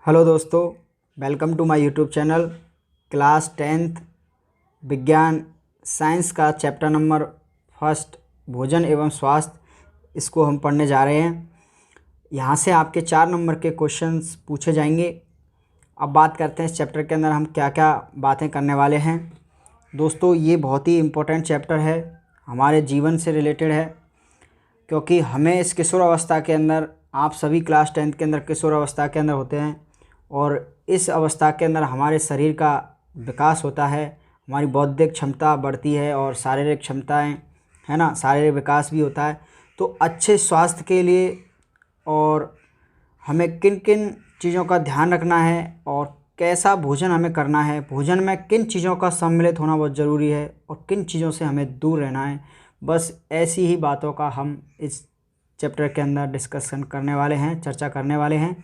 Hello दोस्तों, welcome to my YouTube channel. Class 10th विज्ञान science का चैप्टर नंबर फर्स्ट भोजन एवं स्वास्थ्य, इसको हम पढ़ने जा रहे हैं। यहाँ से आपके 4 नंबर के क्वेश्चंस पूछे जाएंगे। अब बात करते हैं इस चैप्टर के अंदर हम क्या क्या बातें करने वाले हैं। दोस्तों, ये बहुत ही इम्पोर्टेंट चैप्टर है, हमारे जीवन से रिलेटेड है, क्योंकि हमें इस किशोर अवस्था के अंदर, आप सभी क्लास 10th के अंदर किशोर अवस्था के अंदर होते हैं और इस अवस्था के अंदर हमारे शरीर का विकास होता है, हमारी बौद्धिक क्षमता बढ़ती है और शारीरिक क्षमताएं, है ना, शारीरिक विकास भी होता है। तो अच्छे स्वास्थ्य के लिए और हमें किन किन चीज़ों का ध्यान रखना है और कैसा भोजन हमें करना है, भोजन में किन चीज़ों का सम्मिलित होना बहुत ज़रूरी है और किन चीज़ों से हमें दूर रहना है, बस ऐसी ही बातों का हम इस चैप्टर के अंदर डिस्कशन करने वाले हैं, चर्चा करने वाले हैं।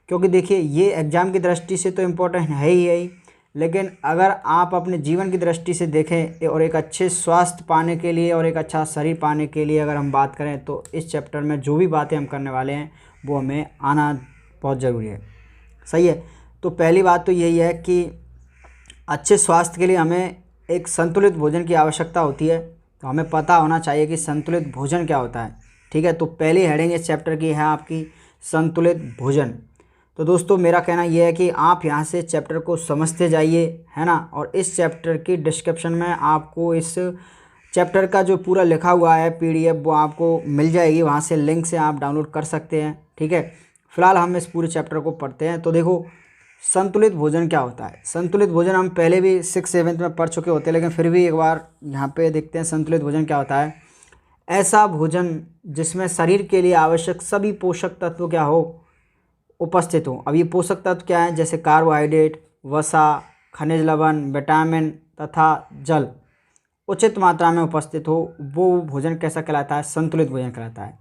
क्योंकि देखिए, ये एग्ज़ाम की दृष्टि से तो इम्पोर्टेंट है ही, लेकिन अगर आप अपने जीवन की दृष्टि से देखें और एक अच्छे स्वास्थ्य पाने के लिए और एक अच्छा शरीर पाने के लिए अगर हम बात करें, तो इस चैप्टर में जो भी बातें हम करने वाले हैं वो हमें आना बहुत ज़रूरी है। सही है। तो पहली बात तो यही है कि अच्छे स्वास्थ्य के लिए हमें एक संतुलित भोजन की आवश्यकता होती है। तो हमें पता होना चाहिए कि संतुलित भोजन क्या होता है। ठीक है, तो पहली हेडिंग इस चैप्टर की है आपकी संतुलित भोजन। तो दोस्तों, मेरा कहना यह है कि आप यहाँ से चैप्टर को समझते जाइए, है ना, और इस चैप्टर की डिस्क्रिप्शन में आपको इस चैप्टर का जो पूरा लिखा हुआ है PDF वो आपको मिल जाएगी, वहाँ से लिंक से आप डाउनलोड कर सकते हैं। ठीक है, फिलहाल हम इस पूरे चैप्टर को पढ़ते हैं। तो देखो, संतुलित भोजन क्या होता है। संतुलित भोजन हम पहले भी 6th-7th में पढ़ चुके होते हैं, लेकिन फिर भी एक बार यहाँ पे देखते हैं संतुलित भोजन क्या होता है। ऐसा भोजन जिसमें शरीर के लिए आवश्यक सभी पोषक तत्व क्या हो, उपस्थित हो। अब ये पोषक तत्व क्या है, जैसे कार्बोहाइड्रेट, वसा, खनिज लवण, विटामिन तथा जल उचित मात्रा में उपस्थित हो, वो भोजन कैसा कहलाता है, संतुलित भोजन कहलाता है।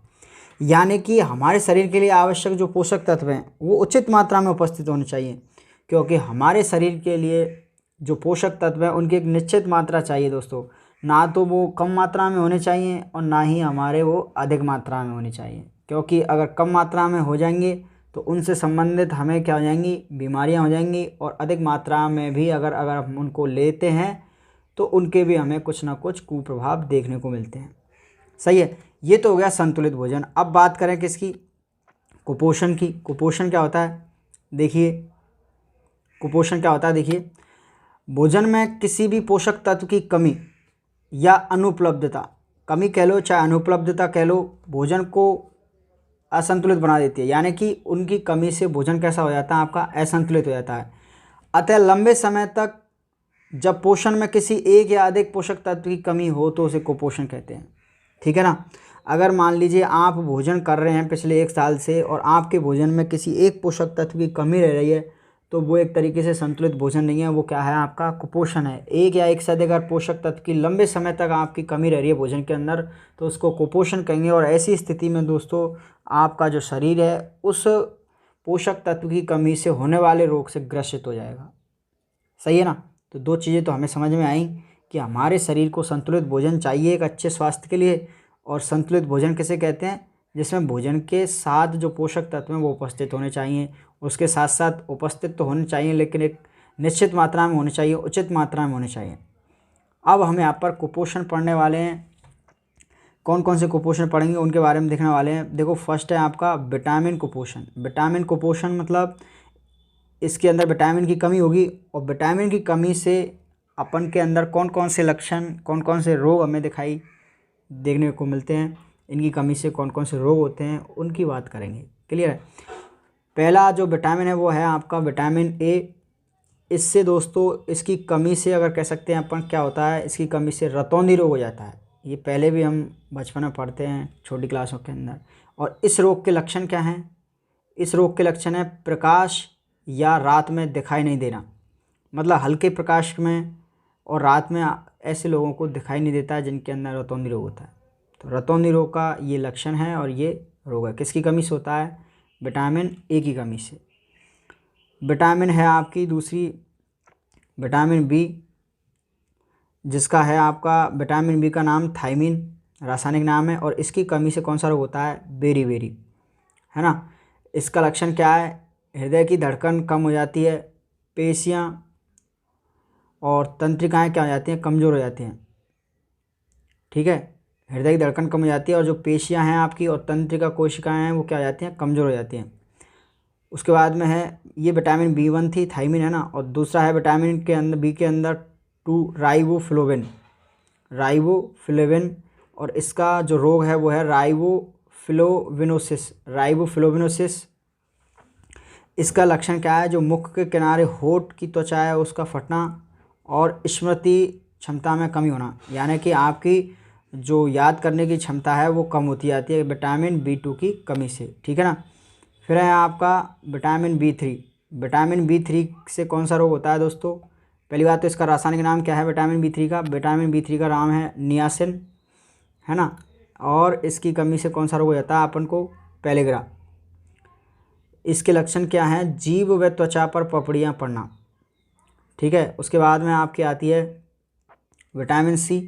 यानी कि हमारे शरीर के लिए आवश्यक जो पोषक तत्व हैं वो उचित मात्रा में उपस्थित होने चाहिए, क्योंकि हमारे शरीर के लिए जो पोषक तत्व हैं उनकी एक निश्चित मात्रा चाहिए दोस्तों। ना तो वो कम मात्रा में होने चाहिए और ना ही हमारे वो अधिक मात्रा में होने चाहिए, क्योंकि अगर कम मात्रा में हो जाएंगे तो उनसे संबंधित हमें क्या हो जाएंगी, बीमारियां हो जाएंगी। और अधिक मात्रा में भी अगर हम उनको लेते हैं तो उनके भी हमें कुछ ना कुछ कुप्रभाव देखने को मिलते हैं। सही है, ये तो हो गया संतुलित भोजन। अब बात करें किसकी, कुपोषण की। कुपोषण क्या होता है, देखिए, कुपोषण क्या होता है, देखिए, भोजन में किसी भी पोषक तत्व की कमी या अनुपलब्धता, कमी कह लो चाहे अनुपलब्धता कह लो, भोजन को असंतुलित बना देती है। यानी कि उनकी कमी से भोजन कैसा हो जाता है, आपका असंतुलित हो जाता है। अतः लंबे समय तक जब पोषण में किसी एक या अधिक पोषक तत्व की कमी हो तो उसे कुपोषण कहते हैं। ठीक है ना। अगर मान लीजिए आप भोजन कर रहे हैं पिछले 1 साल से और आपके भोजन में किसी एक पोषक तत्व की कमी रह रही है, तो वो एक तरीके से संतुलित भोजन नहीं है, वो क्या है, आपका कुपोषण है। एक या एक से अधिक अगर पोषक तत्व की लंबे समय तक आपकी कमी रह रही है भोजन के अंदर, तो उसको कुपोषण कहेंगे। और ऐसी स्थिति में दोस्तों, आपका जो शरीर है उस पोषक तत्व की कमी से होने वाले रोग से ग्रसित हो जाएगा। सही है ना। तो 2 चीज़ें तो हमें समझ में आई कि हमारे शरीर को संतुलित भोजन चाहिए एक अच्छे स्वास्थ्य के लिए। और संतुलित भोजन किसे कहते हैं, जिसमें भोजन के साथ जो पोषक तत्व हैं वो उपस्थित होने चाहिए। उसके साथ साथ उपस्थित तो होने चाहिए, लेकिन एक निश्चित मात्रा में होने चाहिए, उचित मात्रा में होने चाहिए। अब हम यहाँ पर कुपोषण पढ़ने वाले हैं। कौन कौन से कुपोषण पढ़ेंगे उनके बारे में देखने वाले हैं। देखो, फर्स्ट है आपका विटामिन कुपोषण। विटामिन कुपोषण मतलब इसके अंदर विटामिन की कमी होगी, और विटामिन की कमी से अपन के अंदर कौन कौन से लक्षण, कौन कौन से रोग हमें दिखाई देखने को मिलते हैं, इनकी कमी से कौन कौन से रोग होते हैं, उनकी बात करेंगे। क्लियर है। पहला जो विटामिन है वो है आपका विटामिन ए। इससे दोस्तों, इसकी कमी से अगर कह सकते हैं अपन, क्या होता है, इसकी कमी से रतौंधी रोग हो जाता है। ये पहले भी हम बचपन में पढ़ते हैं छोटी क्लासों के अंदर। और इस रोग के लक्षण क्या हैं, इस रोग के लक्षण है प्रकाश या रात में दिखाई नहीं देना, मतलब हल्के प्रकाश में और रात में ऐसे लोगों को दिखाई नहीं देता है जिनके अंदर रतौंधी रोग होता है। तो रतौंधी रोग का ये लक्षण है और ये रोग है, किसकी कमी से होता है, विटामिन ए की कमी से। विटामिन है आपकी दूसरी विटामिन बी, जिसका है आपका विटामिन बी का नाम थायमिन रासायनिक नाम है। और इसकी कमी से कौन सा रोग होता है, बेरी बेरी, है ना। इसका लक्षण क्या है, हृदय की धड़कन कम हो जाती है, पेशियाँ और तंत्रिकाएँ क्या हो जाती हैं, कमज़ोर हो जाती हैं। ठीक है, हृदय की धड़कन कम हो जाती है और जो पेशियाँ हैं आपकी और तंत्रिका कोशिकाएँ हैं वो क्या हो जाती हैं, कमज़ोर हो जाती हैं। उसके बाद में है, ये विटामिन B1 थी, थायमिन है ना, और दूसरा है विटामिन के अंदर बी के अंदर 2 राइबोफ्लोविन, और इसका जो रोग है वो है राइबोफ्लोविनोसिस। इसका लक्षण क्या है, जो मुख के किनारे होठ की त्वचा है उसका फटना और स्मृति क्षमता में कमी होना, यानी कि आपकी जो याद करने की क्षमता है वो कम होती जाती है विटामिन B2 की कमी से। ठीक है ना। फिर है आपका विटामिन B3। विटामिन B3 से कौन सा रोग होता है दोस्तों? पहली बात तो इसका रासायनिक नाम क्या है विटामिन B3 का? विटामिन B3 का नाम है नियासिन, है ना। और इसकी कमी से कौन सा रोग हो जाता है अपन को? पेलिग्रा। इसके लक्षण क्या हैं? जीभ व त्वचा पर पपड़ियाँ पड़ना। ठीक है। उसके बाद में आपकी आती है विटामिन C।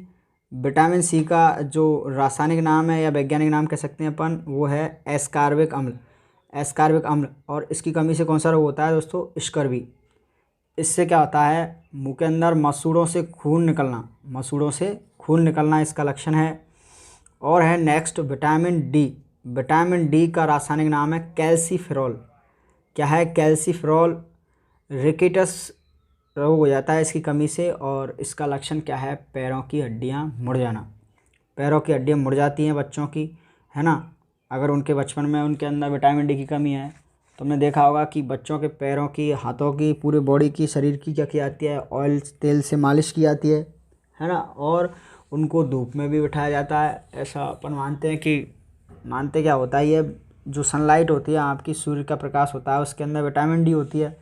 विटामिन C का जो रासायनिक नाम है या वैज्ञानिक नाम कह सकते हैं अपन, वो है एस्कॉर्बिक अम्ल। और इसकी कमी से कौन सा रोग होता है दोस्तों? स्कर्वी। इससे क्या होता है? मुंह के अंदर मसूड़ों से खून निकलना इसका लक्षण है। और है next vitamin D। Vitamin D का रासायनिक नाम है कैल्सीफेरॉल। क्या है? कैल्सीफेरॉल। रिकेटस रोग हो जाता है इसकी कमी से, और इसका लक्षण क्या है? पैरों की हड्डियां मुड़ जाना। पैरों की हड्डियां मुड़ जाती हैं बच्चों की, है ना। अगर उनके बचपन में उनके अंदर विटामिन D की कमी है तो हमने देखा होगा कि बच्चों के पैरों की, हाथों की, पूरे बॉडी की, शरीर की क्या की जाती है? ऑयल तेल से मालिश की जाती है ना। और उनको धूप में भी बिठाया जाता है। ऐसा अपन मानते क्या होता है, ये जो सनलाइट होती है आपकी, सूर्य का प्रकाश होता है, उसके अंदर विटामिन D होती है,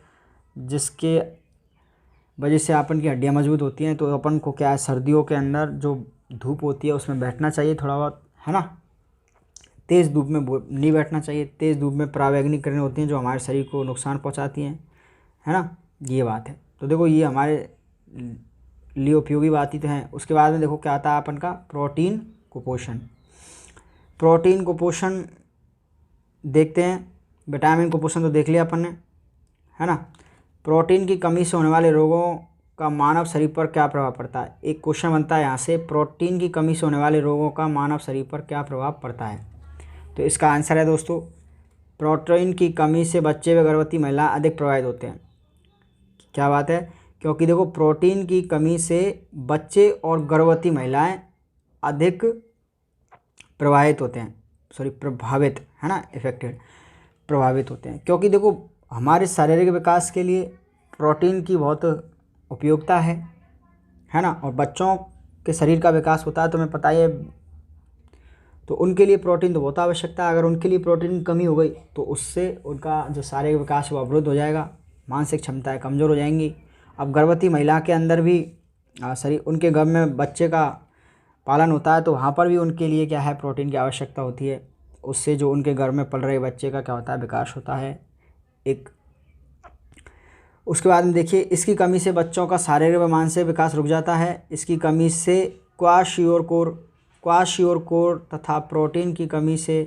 जिसके वजह से अपन की हड्डियाँ मजबूत होती हैं। तो अपन को क्या है, सर्दियों के अंदर जो धूप होती है उसमें बैठना चाहिए थोड़ा बहुत, है ना। तेज़ धूप में नहीं बैठना चाहिए। तेज़ धूप में पराबैंगनी किरणें होती हैं जो हमारे शरीर को नुकसान पहुंचाती हैं, है ना। ये बात है। तो देखो ये हमारे लिए उपयोगी बात ही तो है। उसके बाद में देखो क्या आता है अपन का? प्रोटीन कुपोषण। प्रोटीन कुपोषण देखते हैं। विटामिन कुपोषण तो देख लिया अपन ने, है ना। प्रोटीन की कमी से होने वाले रोगों का मानव शरीर पर क्या प्रभाव पड़ता है? एक क्वेश्चन बनता है यहाँ से, प्रोटीन की कमी से होने वाले रोगों का मानव शरीर पर क्या प्रभाव पड़ता है? तो इसका आंसर है दोस्तों, प्रोटीन की कमी से बच्चे व गर्भवती महिला अधिक प्रभावित होते हैं। क्या बात है? क्योंकि देखो प्रोटीन की कमी से बच्चे और गर्भवती महिलाएं अधिक प्रभावित होते हैं, प्रभावित, है ना, प्रभावित होते हैं। क्योंकि देखो हमारे शारीरिक विकास के लिए प्रोटीन की बहुत उपयोगिता है ना। और बच्चों के शरीर का विकास होता है तुम्हें पता ही है, तो उनके लिए प्रोटीन तो बहुत आवश्यकता है। अगर उनके लिए प्रोटीन की कमी हो गई तो उससे उनका जो शारीरिक विकास वो अवरुद्ध हो जाएगा, मानसिक क्षमताएं कमज़ोर हो जाएंगी। अब गर्भवती महिला के अंदर भी शरीर, उनके गर्भ में बच्चे का पालन होता है, तो वहाँ पर भी उनके लिए क्या है, प्रोटीन की आवश्यकता होती है। उससे जो उनके गर्भ में पल रहे बच्चे का क्या होता है, विकास होता है एक। उसके बाद में देखिए, इसकी कमी से बच्चों का शारीरिक व मानसिक विकास रुक जाता है। इसकी कमी से क्वाशियोरकोर तथा प्रोटीन की कमी से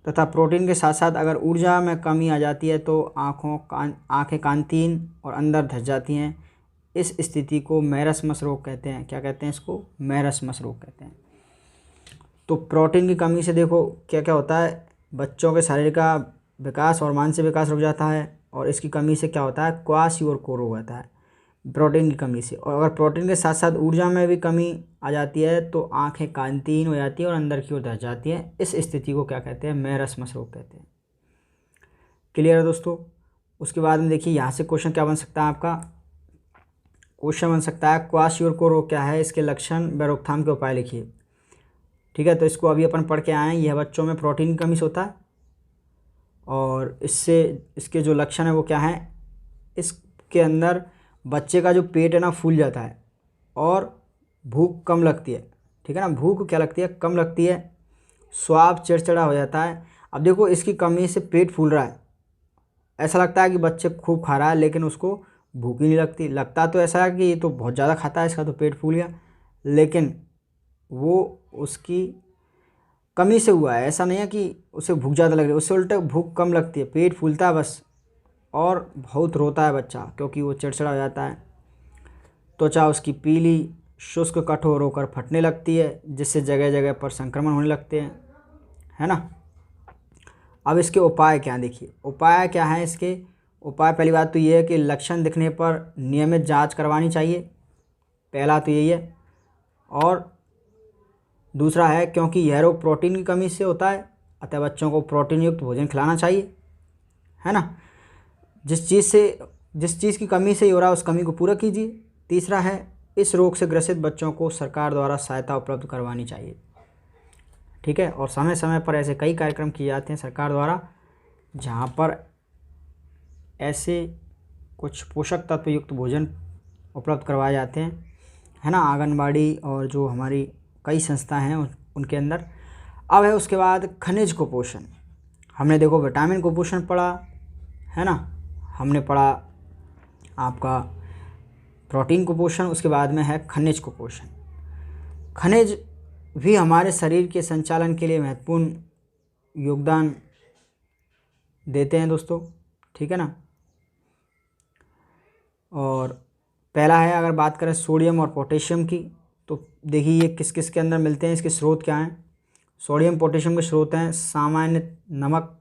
तथा प्रोटीन के साथ साथ अगर ऊर्जा में कमी आ जाती है तो आँखें कांतीन और अंदर धंस जाती हैं। इस स्थिति को मेरस्मस रोग कहते हैं। क्या कहते हैं इसको? मेरस्मस रोग कहते हैं। तो प्रोटीन की कमी से देखो क्या क्या होता है, बच्चों के शारीरिक का विकास और मानसिक विकास रुक जाता है। और इसकी कमी से क्या होता है, क्वाशियोरकोर रोग होता है प्रोटीन की कमी से। और अगर प्रोटीन के साथ साथ ऊर्जा में भी कमी आ जाती है तो आंखें कांतिहीन हो जाती है और अंदर की ओर धंस जाती है। इस स्थिति को क्या कहते हैं, मेरस्मस रोग कहते हैं। क्लियर है दोस्तों। उसके बाद में देखिए यहाँ से क्वेश्चन क्या बन सकता है आपका, क्वेश्चन बन सकता है क्वाशियोरकोर रोग क्या है, इसके लक्षण व रोकथाम के उपाय लिखिए। ठीक है, तो इसको अभी अपन पढ़ के आए हैं। यह बच्चों में प्रोटीन की कमी से होता है और इसके जो लक्षण है वो क्या है, इसके अंदर बच्चे का जो पेट है ना फूल जाता है और भूख कम लगती है। ठीक है ना, भूख क्या लगती है, कम लगती है। स्वाद चिड़चिड़ा हो जाता है। अब देखो इसकी कमी से पेट फूल रहा है, ऐसा लगता है कि बच्चे खूब खा रहा है लेकिन उसको भूख ही नहीं लगती। लगता तो ऐसा है कि ये तो बहुत ज़्यादा खाता है, इसका तो पेट फूल गया, लेकिन वो उसकी कमी से हुआ है। ऐसा नहीं है कि उसे भूख ज़्यादा लग रही है, उससे उल्टा भूख कम लगती है, पेट फूलता है बस, और बहुत रोता है बच्चा क्योंकि वो चिड़चिड़ा हो जाता है। त्वचा उसकी पीली, शुष्क, कठोर होकर फटने लगती है, जिससे जगह जगह पर संक्रमण होने लगते हैं, है ना। अब इसके उपाय क्या हैं, देखिए उपाय क्या है इसके। उपाय पहली बात तो ये है कि लक्षण दिखने पर नियमित जांच करवानी चाहिए, पहला तो यही है। और दूसरा है क्योंकि यह रोग प्रोटीन की कमी से होता है, अतः बच्चों को प्रोटीन युक्त भोजन खिलाना चाहिए, है ना। जिस चीज़ की कमी से ही हो रहा है उस कमी को पूरा कीजिए। तीसरा है इस रोग से ग्रसित बच्चों को सरकार द्वारा सहायता उपलब्ध करवानी चाहिए, ठीक है। और समय समय पर ऐसे कई कार्यक्रम किए जाते हैं सरकार द्वारा जहाँ पर ऐसे कुछ पोषक तत्व युक्त भोजन उपलब्ध करवाए जाते हैं, है ना। आंगनबाड़ी और जो हमारी कई संस्थाएं हैं उनके अंदर। अब है उसके बाद खनिज कुपोषण। हमने देखो विटामिन कुपोषण पढ़ा, है ना। हमने पढ़ा आपका प्रोटीन कुपोषण, उसके बाद में है खनिज कुपोषण। खनिज भी हमारे शरीर के संचालन के लिए महत्वपूर्ण योगदान देते हैं दोस्तों, ठीक है ना। और पहला है अगर बात करें सोडियम और पोटेशियम की, तो देखिए ये किस किस के अंदर मिलते हैं, इसके स्रोत क्या हैं। सोडियम पोटेशियम के स्रोत हैं सामान्य नमक।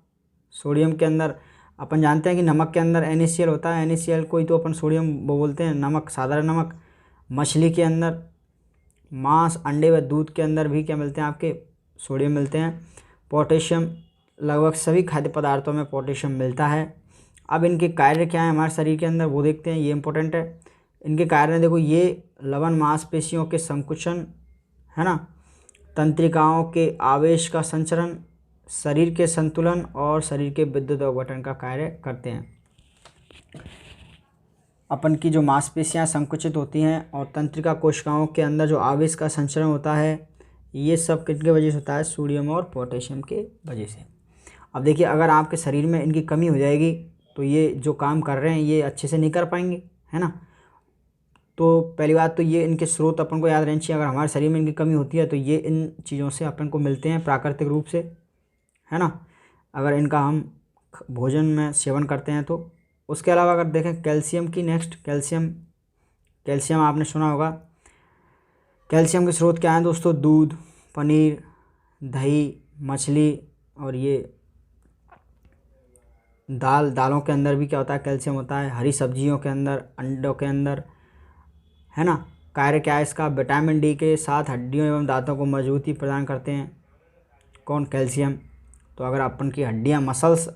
सोडियम के अंदर अपन जानते हैं कि नमक के अंदर NaCl होता है, NaCl को ही तो अपन सोडियम वो बोलते हैं, नमक, साधारण नमक। मछली के अंदर, मांस, अंडे व दूध के अंदर भी क्या मिलते हैं आपके, सोडियम मिलते हैं। पोटेशियम लगभग सभी खाद्य पदार्थों में पोटेशियम मिलता है। अब इनके कार्य क्या है हमारे शरीर के अंदर वो देखते हैं, ये इंपॉर्टेंट है। इनके कार्य देखो, ये लवण मांसपेशियों के संकुचन, है ना, तंत्रिकाओं के आवेश का संचरण, शरीर के संतुलन और शरीर के विद्युत अवघटन का कार्य करते हैं। अपन की जो मांसपेशियां संकुचित होती हैं और तंत्रिका कोशिकाओं के अंदर जो आवेश का संचरण होता है, ये सब किनके वजह से होता है, सोडियम और पोटेशियम के वजह से। अब देखिए अगर आपके शरीर में इनकी कमी हो जाएगी तो ये जो काम कर रहे हैं ये अच्छे से नहीं कर पाएंगे, है ना। तो पहली बात तो ये इनके स्रोत अपन को याद रहना चाहिए। अगर हमारे शरीर में इनकी कमी होती है तो ये इन चीज़ों से अपन को मिलते हैं प्राकृतिक रूप से, है ना, अगर इनका हम भोजन में सेवन करते हैं तो। उसके अलावा अगर देखें कैल्शियम की, नेक्स्ट कैल्शियम आपने सुना होगा। कैल्शियम के स्रोत क्या हैं दोस्तों, दूध, पनीर, दही, मछली और ये दालों के अंदर भी क्या होता है, कैल्शियम होता है। हरी सब्जियों के अंदर, अंडों के अंदर, है ना। कार्य क्या है इसका, विटामिन डी के साथ हड्डियों एवं दांतों को मजबूती प्रदान करते हैं, कौन, कैल्शियम। तो अगर अपन की हड्डियां, मसल्स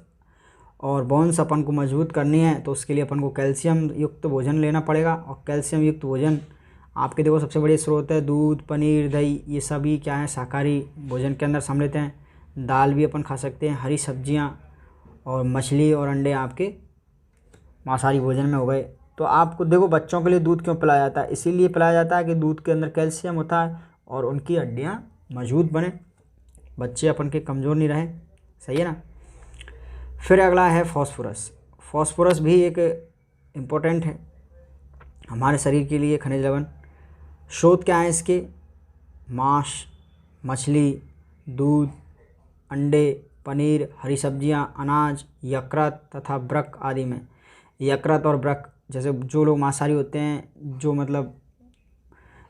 और बोन्स अपन को मजबूत करनी है तो उसके लिए अपन को कैल्शियम युक्त भोजन लेना पड़ेगा। और कैल्शियम युक्त भोजन आपके देखो सबसे बड़े स्रोत है दूध, पनीर, दही, ये सभी क्या है, शाकाहारी भोजन के अंदर सम्मिलित हैं। दाल भी अपन खा सकते हैं, हरी सब्जियाँ, और मछली और अंडे आपके मांसाहारी भोजन में हो गए। तो आपको देखो बच्चों के लिए दूध क्यों पिलाया जाता है, इसीलिए पिलाया जाता है कि दूध के अंदर कैल्शियम होता है और उनकी हड्डियाँ मजबूत बने, बच्चे अपन के कमज़ोर नहीं रहे, सही है ना। फिर अगला है फॉस्फोरस। फॉस्फोरस भी एक इम्पोर्टेंट है हमारे शरीर के लिए खनिज लवण। स्रोत क्या है इसके, मांस, मछली, दूध, अंडे, पनीर, हरी सब्जियां, अनाज, यकृत तथा वृक्क आदि में। यकृत और वृक्क, जैसे जो लोग मांसाहारी होते हैं, जो मतलब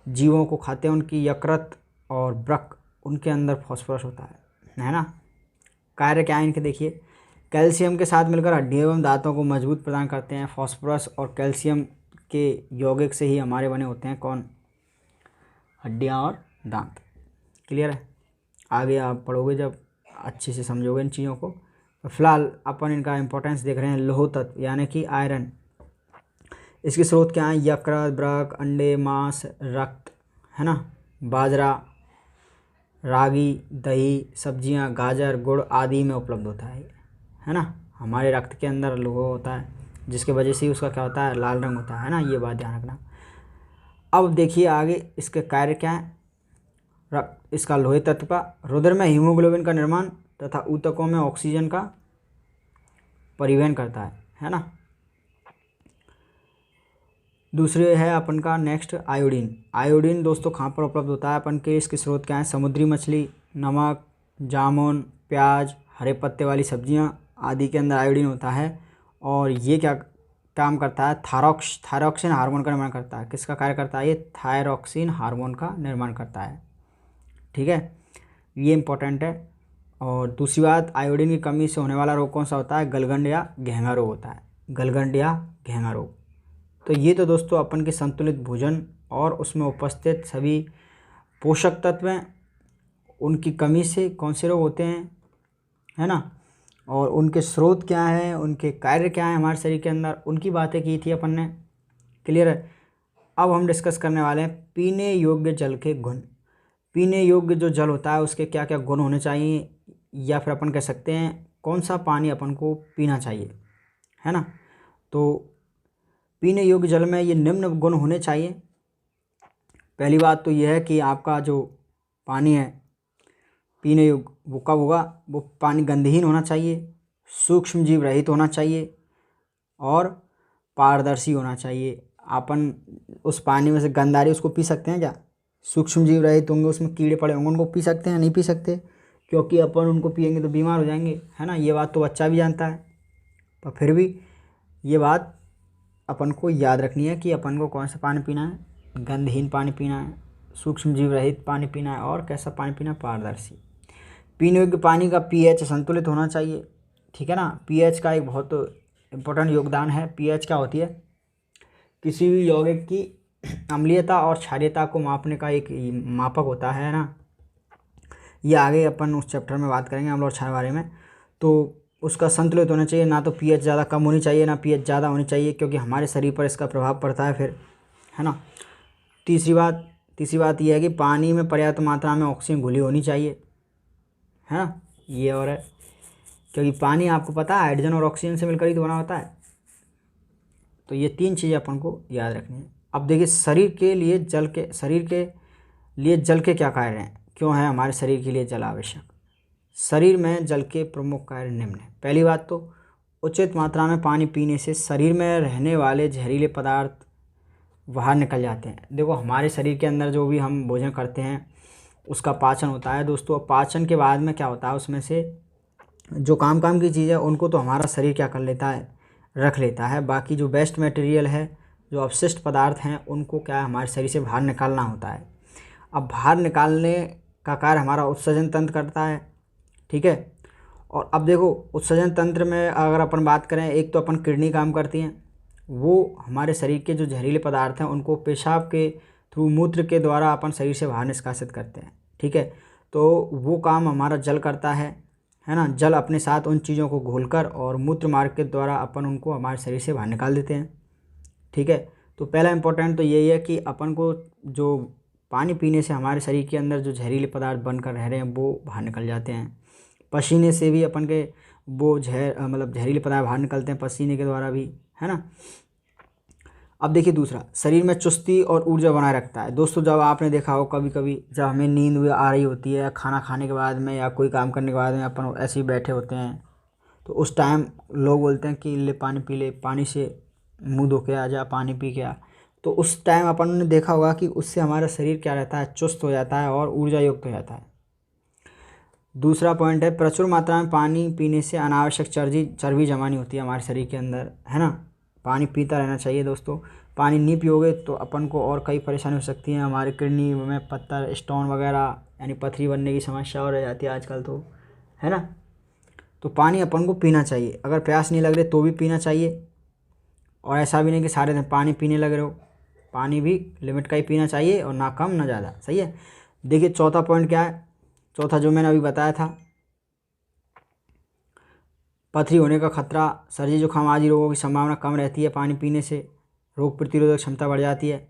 जीवों को खाते हैं, उनकी यकृत और वृक्क, उनके अंदर फॉस्फोरस होता है ना। कार्य क्या है इनके, देखिए कैल्शियम के साथ मिलकर हड्डियों एवं दांतों को मजबूत प्रदान करते हैं। फॉस्फोरस और कैल्शियम के यौगिक से ही हमारे बने होते हैं कौन, हड्डियाँ और दांत। क्लियर है, आगे आप पढ़ोगे जब अच्छे से समझोगे इन चीज़ों को। तो फिलहाल अपन इनका इंपॉर्टेंस देख रहे हैं, लौह तत्व यानी कि आयरन। इसके स्रोत क्या हैं, यकृत, वृक्क, अंडे, मांस, रक्त, है ना, बाजरा, रागी, दही, सब्जियां, गाजर, गुड़ आदि में उपलब्ध होता है ना। हमारे रक्त के अंदर लौह होता है जिसके वजह से उसका क्या होता है, लाल रंग होता है ना, ये बात ध्यान रखना। अब देखिए आगे इसके कार्य क्या है। इसका लोहे तत्व का रुधिर में हीमोग्लोबिन का निर्माण तथा ऊतकों में ऑक्सीजन का परिवहन करता है ना। दूसरे है अपन का नेक्स्ट आयोडीन। आयोडीन दोस्तों कहाँ पर उपलब्ध होता है अपन के, इसके स्रोत क्या है, समुद्री मछली, नमक, जामुन, प्याज, हरे पत्ते वाली सब्जियां आदि के अंदर आयोडीन होता है। और ये क्या काम करता है, थायरॉक्सिन हार्मोन का निर्माण करता है। किसका कार्य करता है, ये थायरॉक्सिन हार्मोन का निर्माण करता है। ठीक है, ये इम्पोर्टेंट है। और दूसरी बात, आयोडीन की कमी से होने वाला रोग कौन सा होता है, गलगंड या घेंगा रोग होता है, गलगंड या घेंगा रोग। तो ये तो दोस्तों अपन के संतुलित भोजन और उसमें उपस्थित सभी पोषक तत्व उनकी कमी से कौन से रोग होते हैं, है ना, और उनके स्रोत क्या हैं, उनके कार्य क्या हैं हमारे शरीर के अंदर, उनकी बातें की थी अपन ने। क्लियर है। अब हम डिस्कस करने वाले हैं पीने योग्य जल के गुण। पीने योग्य जो जल होता है उसके क्या क्या गुण होने चाहिए, या फिर अपन कह सकते हैं कौन सा पानी अपन को पीना चाहिए, है ना। तो पीने योग्य जल में ये निम्न गुण होने चाहिए। पहली बात तो यह है कि आपका जो पानी है पीने योग्य वो कब होगा, वो पानी गंधहीन होना चाहिए, सूक्ष्म जीव रहित होना चाहिए और पारदर्शी होना चाहिए। अपन उस पानी में से गंध आ रही है उसको पी सकते हैं क्या, सूक्ष्म जीव रहित होंगे उसमें कीड़े पड़े होंगे उनको पी सकते हैं, नहीं पी सकते, क्योंकि अपन उनको पिएंगे तो बीमार हो जाएंगे, है ना। ये बात तो बच्चा भी जानता है, पर फिर भी ये बात अपन को याद रखनी है कि अपन को कौन सा पानी पीना है, गंधहीन पानी पीना है, सूक्ष्म जीव रहित पानी पीना है और कैसा पानी पीना है, पारदर्शी। पीने योग्य पानी का पीएच संतुलित होना चाहिए। ठीक है ना, पीएच का एक बहुत इम्पोर्टेंट योगदान है। पीएच क्या होती है, किसी भी यौगिक की अम्लीयता और क्षारीयता को मापने का एक मापक होता है ना। ये आगे अपन उस चैप्टर में बात करेंगे अम्ल और क्षार बारे में। तो उसका संतुलित होना चाहिए, ना तो पीएच ज़्यादा कम होनी चाहिए ना पीएच ज़्यादा होनी चाहिए, क्योंकि हमारे शरीर पर इसका प्रभाव पड़ता है फिर, है ना। तीसरी बात यह है कि पानी में पर्याप्त मात्रा में ऑक्सीजन घुली होनी चाहिए, है ना। ये और है, क्योंकि पानी आपको पता है हाइड्रोजन और ऑक्सीजन से मिलकर ही तो बना होता है। तो ये 3 चीज़ें अपन को याद रखनी है। अब देखिए शरीर के लिए जल के क्या कार्य हैं, क्यों है हमारे शरीर के लिए जल आवश्यक। शरीर में जल के प्रमुख कार्य निम्न है। पहली बात तो उचित मात्रा में पानी पीने से शरीर में रहने वाले जहरीले पदार्थ बाहर निकल जाते हैं। देखो हमारे शरीर के अंदर जो भी हम भोजन करते हैं उसका पाचन होता है दोस्तों। पाचन के बाद में क्या होता है, उसमें से जो काम की चीज़ है उनको तो हमारा शरीर क्या कर लेता है, रख लेता है। बाकी जो वेस्ट मटेरियल है, जो अवशिष्ट पदार्थ हैं, उनको क्या है हमारे शरीर से बाहर निकालना होता है। अब बाहर निकालने का कार्य हमारा उत्सर्जन तंत्र करता है। ठीक है, और अब देखो उत्सर्जन तंत्र में अगर अपन बात करें, एक तो अपन किडनी काम करती हैं, वो हमारे शरीर के जो जहरीले पदार्थ हैं उनको पेशाब के थ्रू, मूत्र के द्वारा अपन शरीर से बाहर निष्कासित करते हैं। ठीक है, तो वो काम हमारा जल करता है ना। जल अपने साथ उन चीज़ों को घोलकर और मूत्र मार्ग के द्वारा अपन उनको हमारे शरीर से बाहर निकाल देते हैं। ठीक है, तो पहला इम्पोर्टेंट तो यही है कि अपन को जो पानी पीने से हमारे शरीर के अंदर जो जहरीले पदार्थ बनकर रह रहे हैं वो बाहर निकल जाते हैं। पसीने से भी अपन के वो जहरीले पदार्थ बाहर निकलते हैं, पसीने के द्वारा भी, है ना। अब देखिए दूसरा, शरीर में चुस्ती और ऊर्जा बनाए रखता है। दोस्तों जब आपने देखा हो कभी कभी जब हमें नींद आ रही होती है, खाना खाने के बाद में या कोई काम करने के बाद में अपन ऐसे ही बैठे होते हैं, तो उस टाइम लोग बोलते हैं कि ले पानी पी ले, पानी से मुंह धो के आ जा, पानी पी के आ। तो उस टाइम अपन ने देखा होगा कि उससे हमारा शरीर क्या रहता है, चुस्त हो जाता है और ऊर्जा युक्त हो जाता है। दूसरा पॉइंट है, प्रचुर मात्रा में पानी पीने से अनावश्यक चर्बी जमा नहीं होती है हमारे शरीर के अंदर, है ना। पानी पीता रहना चाहिए दोस्तों। पानी नहीं पियोगे तो अपन को और कई परेशानी हो सकती हैं, हमारे किडनी में पत्थर, स्टोन वगैरह यानी पथरी बनने की समस्या हो रह जाती है आजकल तो, है ना। तो पानी अपन को पीना चाहिए, अगर प्यास नहीं लग रही तो भी पीना चाहिए, और ऐसा भी नहीं कि सारे दिन पानी पीने लग रहे हो। पानी भी लिमिट का ही पीना चाहिए और ना कम ना ज़्यादा, सही है। देखिए चौथा पॉइंट क्या है, चौथा जो मैंने अभी बताया था, पथरी होने का खतरा, सर्दी जुकाम आदि रोगों की संभावना कम रहती है पानी पीने से, रोग प्रतिरोधक क्षमता बढ़ जाती है।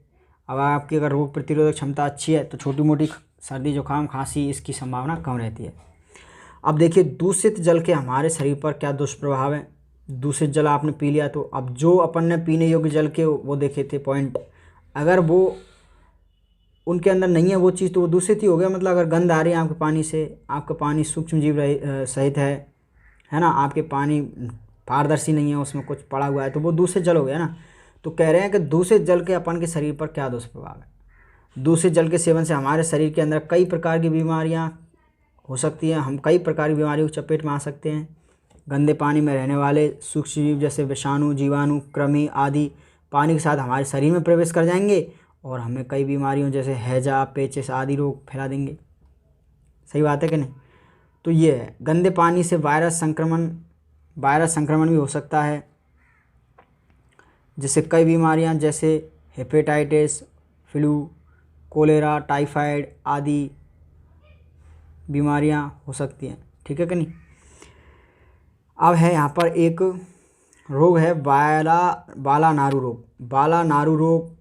अब आपकी अगर रोग प्रतिरोधक क्षमता अच्छी है तो छोटी मोटी सर्दी जुकाम खांसी इसकी संभावना कम रहती है। अब देखिए दूषित जल के हमारे शरीर पर क्या दुष्प्रभाव है। दूषित जल आपने पी लिया तो अब जो अपन ने पीने योग्य जल के वो देखे थे पॉइंट, अगर वो उनके अंदर नहीं है वो चीज़ तो वो दूषित ही हो गया। मतलब अगर गंध आ रही है आपके पानी से, आपका पानी सूक्ष्म जीव सहित है ना, आपके पानी पारदर्शी नहीं है, उसमें कुछ पड़ा हुआ है, तो वो दूषित जल हो गया ना। तो कह रहे हैं कि दूषित जल के अपन के शरीर पर क्या दुष्प्रभाव है। दूषित जल के सेवन से हमारे शरीर के अंदर कई प्रकार की बीमारियां हो सकती हैं, हम कई प्रकार की बीमारियों की चपेट में आ सकते हैं। गंदे पानी में रहने वाले सूक्ष्म जीव जैसे विषाणु, जीवाणु, कृमि आदि पानी के साथ हमारे शरीर में प्रवेश कर जाएंगे और हमें कई बीमारियों जैसे हैजा, पेचिस आदि रोग फैला देंगे। सही बात है कि नहीं? तो ये है, गंदे पानी से वायरस संक्रमण भी हो सकता है, जिससे कई बीमारियां जैसे हेपेटाइटिस, फ्लू, कोलेरा, टाइफाइड आदि बीमारियां हो सकती हैं। ठीक है कि नहीं? अब है यहाँ पर एक रोग है बाला नारू रोग। बाला नारू रोग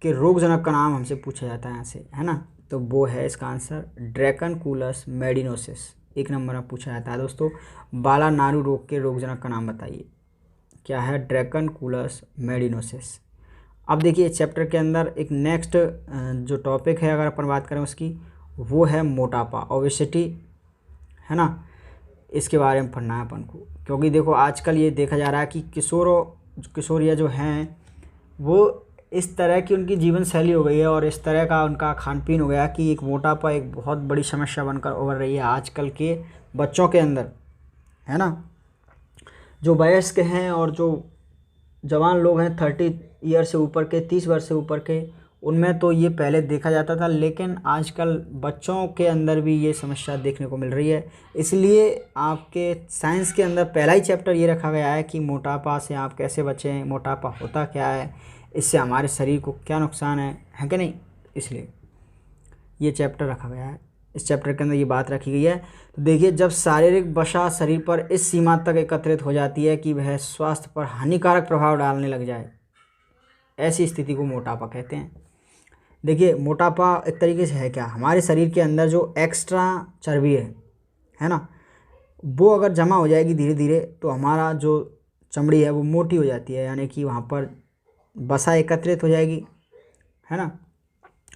के रोगजनक का नाम हमसे पूछा जाता है यहाँ से, है ना? तो वो है इसका आंसर ड्रैकनकुलस मेडिनोसिस। 1 नंबर में पूछा जाता है दोस्तों, बाला नारू रोग के रोगजनक का नाम बताइए। क्या है? ड्रैकनकुलस मेडिनोसिस। अब देखिए चैप्टर के अंदर एक नेक्स्ट जो टॉपिक है अगर अपन बात करें उसकी, वो है मोटापा, ओबेसिटी, है ना? इसके बारे में पढ़ना है अपन को, क्योंकि देखो आजकल ये देखा जा रहा है कि किशोरिया जो हैं वो इस तरह की उनकी जीवन शैली हो गई है और इस तरह का उनका खान पीन हो गया कि एक मोटापा एक बहुत बड़ी समस्या बनकर उभर रही है आजकल के बच्चों के अंदर, है ना? जो वयस्क हैं और जो जवान लोग हैं 30 ईयर से ऊपर के, 30 वर्ष से ऊपर के, उनमें तो ये पहले देखा जाता था, लेकिन आजकल बच्चों के अंदर भी ये समस्या देखने को मिल रही है। इसलिए आपके साइंस के अंदर पहला ही चैप्टर ये रखा गया है कि मोटापा से आप कैसे बचें, मोटापा होता क्या है, इससे हमारे शरीर को क्या नुकसान है कि नहीं? इसलिए ये चैप्टर रखा गया है। इस चैप्टर के अंदर ये बात रखी गई है। तो देखिए, जब शारीरिक वसा शरीर पर इस सीमा तक एकत्रित हो जाती है कि वह स्वास्थ्य पर हानिकारक प्रभाव डालने लग जाए, ऐसी स्थिति को मोटापा कहते हैं। देखिए, मोटापा एक तरीके से है क्या, हमारे शरीर के अंदर जो एक्स्ट्रा चर्बी है ना, वो अगर जमा हो जाएगी धीरे धीरे तो हमारा जो चमड़ी है वो मोटी हो जाती है, यानी कि वहाँ पर वसा एकत्रित हो जाएगी, है ना?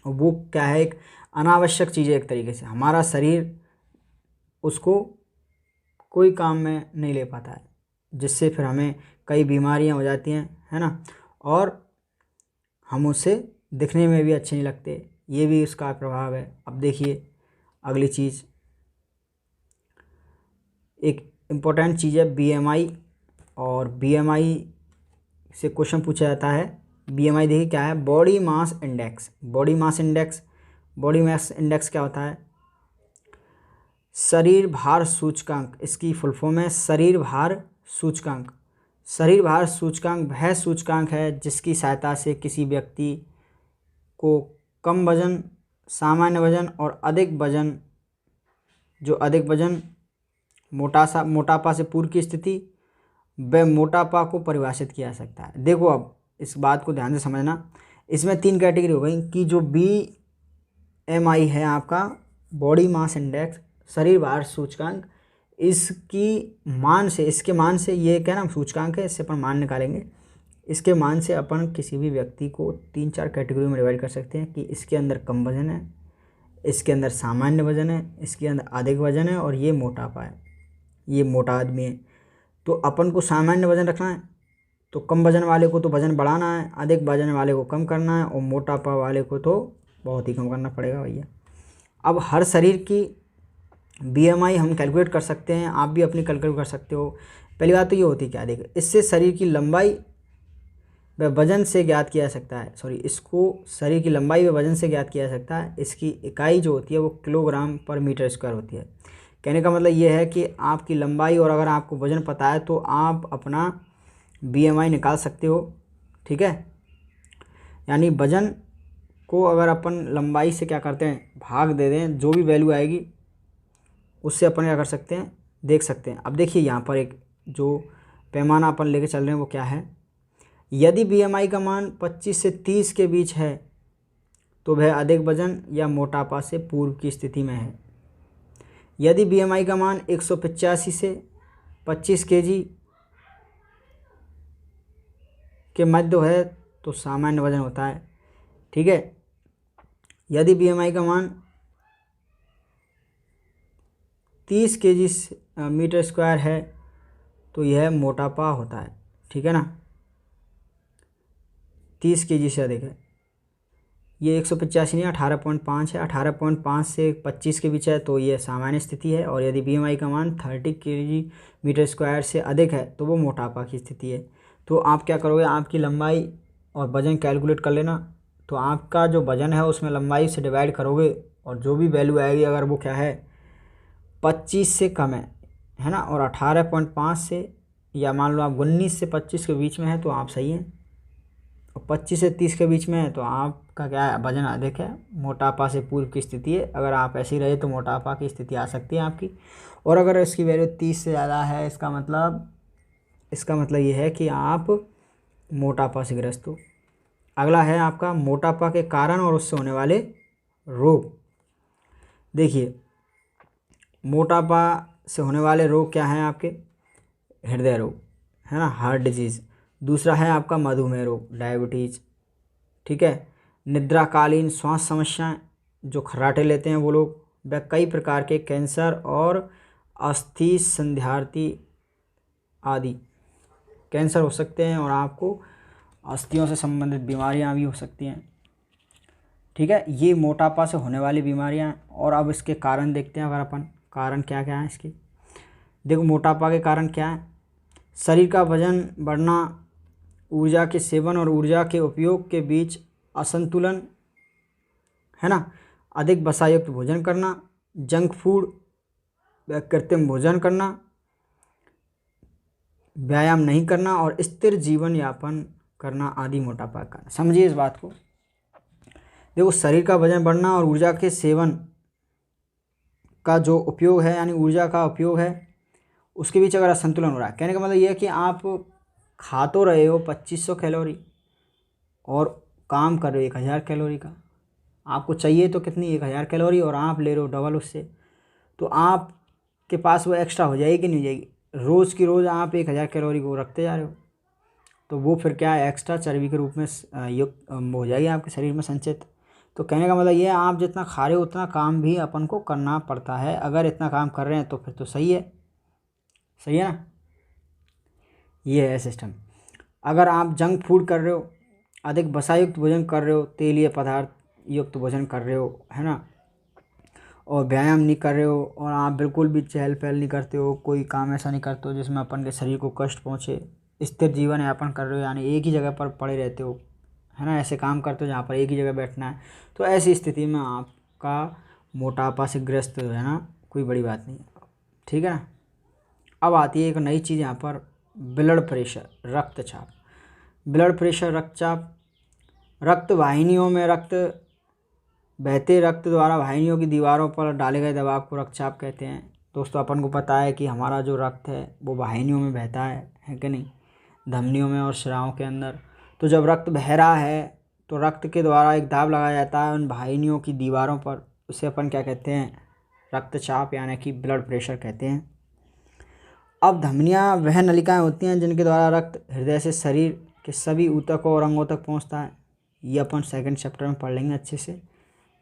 और वो क्या है, एक अनावश्यक चीज़ है एक तरीके से, हमारा शरीर उसको कोई काम में नहीं ले पाता है, जिससे फिर हमें कई बीमारियां हो जाती हैं, है ना? और हम उससे दिखने में भी अच्छे नहीं लगते, ये भी उसका प्रभाव है। अब देखिए अगली चीज़, एक इम्पोर्टेंट चीज़ है बीएमआई, और बीएमआई से क्वेश्चन पूछा जाता है। बीएमआई देखिए क्या है, body mass index. Body mass index क्या होता है? शरीर भार सूचकांक, इसकी फुल फॉर्म है शरीर भार सूचकांक। शरीर भार सूचकांक वह सूचकांक है जिसकी सहायता से किसी व्यक्ति को कम वजन, सामान्य वजन और अधिक वजन, जो अधिक वजन मोटापा से पूर्व की स्थिति, वह मोटापा को परिभाषित किया जा सकता है। देखो अब इस बात को ध्यान से समझना, इसमें 3 कैटेगरी हो गई कि जो बीएमआई है आपका, बॉडी मास इंडेक्स, शरीर भार सूचकांक, इसके मान से ये क्या ना सूचकांक है, इससे अपन मान निकालेंगे। इसके मान से अपन किसी भी व्यक्ति को 3-4 कैटेगरी में डिवाइड कर सकते हैं कि इसके अंदर कम वजन है, इसके अंदर सामान्य वजन है, इसके अंदर अधिक वजन है और ये मोटापा है, ये मोटा आदमी है। तो अपन को सामान्य वजन रखना है, तो कम वजन वाले को तो वजन बढ़ाना है, अधिक वजन वाले को कम करना है और मोटापा वाले को तो बहुत ही कम करना पड़ेगा भैया। अब हर शरीर की बीएमआई हम कैलकुलेट कर सकते हैं, आप भी अपनी कैलकुलेट कर सकते हो। पहली बात तो ये होती क्या, देखिए इससे शरीर की लंबाई व वजन से ज्ञात किया जा सकता है, इसको शरीर की लंबाई व वजन से ज्ञात किया जा सकता है। इसकी इकाई जो होती है वो किलोग्राम पर मीटर स्क्वायर होती है। कहने का मतलब ये है कि आपकी लंबाई और अगर आपको वजन पता है तो आप अपना बीएमआई निकाल सकते हो, ठीक है? यानी वजन को अगर अपन लंबाई से क्या करते हैं, भाग दे दें, जो भी वैल्यू आएगी उससे अपन क्या कर सकते हैं, देख सकते हैं। अब देखिए यहाँ पर एक जो पैमाना अपन लेके चल रहे हैं वो क्या है, यदि बीएमआई का मान 25 से 30 के बीच है तो वह अधिक वजन या मोटापा से पूर्व की स्थिति में है। यदि बीएमआई का मान 185 से 25 केजी के मध्य है तो सामान्य वजन होता है, ठीक है? यदि बीएमआई का मान 30 केजी मीटर स्क्वायर है तो यह मोटापा होता है, ठीक है ना? 30 केजी से अधिक है। ये 185 नहीं 18.5 है। 18.5 से 25 के बीच है तो ये सामान्य स्थिति है, और यदि BMI का मान 30 kg/m² से अधिक है तो वो मोटापा की स्थिति है। तो आप क्या करोगे, आपकी लंबाई और वज़न कैलकुलेट कर लेना। तो आपका जो वज़न है उसमें लंबाई से डिवाइड करोगे, और जो भी वैल्यू आएगी अगर वो क्या है 25 से कम है ना, और 18.5 से, या मान लो आप 19 से 25 के बीच में है तो आप सही हैं, और 25 से 30 के बीच में है तो आपका क्या है वजन अधिक है, मोटापा से पूर्व की स्थिति है। अगर आप ऐसे ही रहे तो मोटापा की स्थिति आ सकती है आपकी। और अगर इसकी वैल्यू 30 से ज़्यादा है, इसका मतलब ये है कि आप मोटापा से ग्रस्त हो। अगला है आपका मोटापा के कारण और उससे होने वाले रोग। देखिए, मोटापा से होने वाले रोग क्या हैं आपके, हृदय रोग है ना, हार्ट डिजीज़। दूसरा है आपका मधुमेह रोग, डायबिटीज़। ठीक है, निद्राकालीन श्वास समस्याएं, जो खर्राटे लेते हैं वो लोग, व कई प्रकार के कैंसर और अस्थि संध्यार्थी आदि कैंसर हो सकते हैं, और आपको अस्थियों से संबंधित बीमारियां भी हो सकती हैं। ठीक है, ये मोटापा से होने वाली बीमारियां। और अब इसके कारण देखते हैं, अगर अपन कारण क्या क्या है इसके। देखो, मोटापा के कारण क्या है, शरीर का वजन बढ़ना, ऊर्जा के सेवन और ऊर्जा के उपयोग के बीच असंतुलन है ना, अधिक वसायुक्त भोजन करना, जंक फूड व कृत्रिम भोजन करना, व्यायाम नहीं करना और स्थिर जीवन यापन करना आदि मोटापा का। समझिए इस बात को। देखो, शरीर का वजन बढ़ना और ऊर्जा के सेवन का जो उपयोग है, यानी ऊर्जा का उपयोग है, उसके बीच अगर असंतुलन हो रहा है, कहने का मतलब ये है कि आप खा तो रहे हो 2500 कैलोरी और काम कर रहे हो 1000 कैलोरी का। आपको चाहिए तो कितनी 1000 कैलोरी, और आप ले रहे हो डबल उससे, तो आपके पास वो एक्स्ट्रा हो जाएगी कि नहीं हो जाएगी। रोज़ की रोज़ आप 1000 कैलोरी को रखते जा रहे हो, तो वो फिर क्या है एक्स्ट्रा चर्बी के रूप में युक्त हो जाएगी आपके शरीर में संचित। तो कहने का मतलब ये है, आप जितना खा रहे हो उतना काम भी अपन को करना पड़ता है। अगर इतना काम कर रहे हैं तो फिर तो सही है ना, ये है सिस्टम। अगर आप जंक फूड कर रहे हो, अधिक वसायुक्त भोजन कर रहे हो, तेलीय पदार्थ युक्त भोजन कर रहे हो है ना, और व्यायाम नहीं कर रहे हो, और आप बिल्कुल भी चहल पहल नहीं करते हो, कोई काम ऐसा नहीं करते हो जिसमें अपन के शरीर को कष्ट पहुँचे, स्थिर जीवन यापन कर रहे हो, यानी एक ही जगह पर पड़े रहते हो है ना, ऐसे काम करते हो जहाँ पर एक ही जगह बैठना है, तो ऐसी स्थिति में आपका मोटापा से ग्रस्त है ना, कोई बड़ी बात नहीं है। ठीक है ना। अब आती है एक नई चीज़ यहाँ पर, ब्लड प्रेशर, रक्तचाप। ब्लड प्रेशर, रक्तचाप, रक्त वाहिनियों में बहते रक्त द्वारा वाहिनियों की दीवारों पर डाले गए दबाव को रक्तचाप कहते हैं। दोस्तों, अपन को पता है कि हमारा जो रक्त है वो वाहिनियों में बहता है कि नहीं, धमनियों में और शिराओं के अंदर। तो जब रक्त बह रहा है तो रक्त के द्वारा एक दाब लगाया जाता है उन वाहिनियों की दीवारों पर, उसे अपन क्या कहते हैं, रक्तचाप, यानी कि ब्लड प्रेशर कहते हैं। अब धमनियाँ वह नलिकाएं होती हैं जिनके द्वारा रक्त हृदय से शरीर के सभी ऊतकों और अंगों तक पहुंचता है। ये अपन सेकंड चैप्टर में पढ़ लेंगे अच्छे से।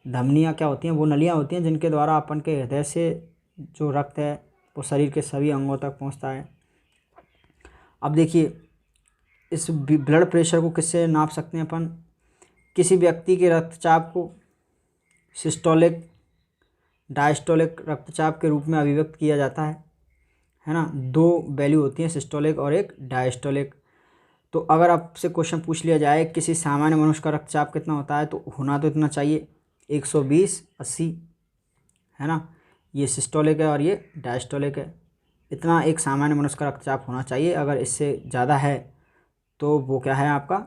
धमनियाँ क्या होती हैं, वो नलियाँ होती हैं जिनके द्वारा अपन के हृदय से जो रक्त है वो शरीर के सभी अंगों तक पहुंचता है। अब देखिए, इस ब्लड प्रेशर को किससे नाप सकते हैं अपन, किसी व्यक्ति के रक्तचाप को सिस्टोलिक, डायस्टोलिक रक्तचाप के रूप में अभिव्यक्त किया जाता है ना। दो वैल्यू होती हैं, सिस्टोलिक और एक डायस्टोलिक। तो अगर आपसे क्वेश्चन पूछ लिया जाए किसी सामान्य मनुष्य का रक्तचाप कितना होता है, तो होना तो इतना चाहिए 120/80 है ना, ये सिस्टोलिक है और ये डायस्टोलिक है। इतना एक सामान्य मनुष्य का रक्तचाप होना चाहिए। अगर इससे ज़्यादा है तो वो क्या है, आपका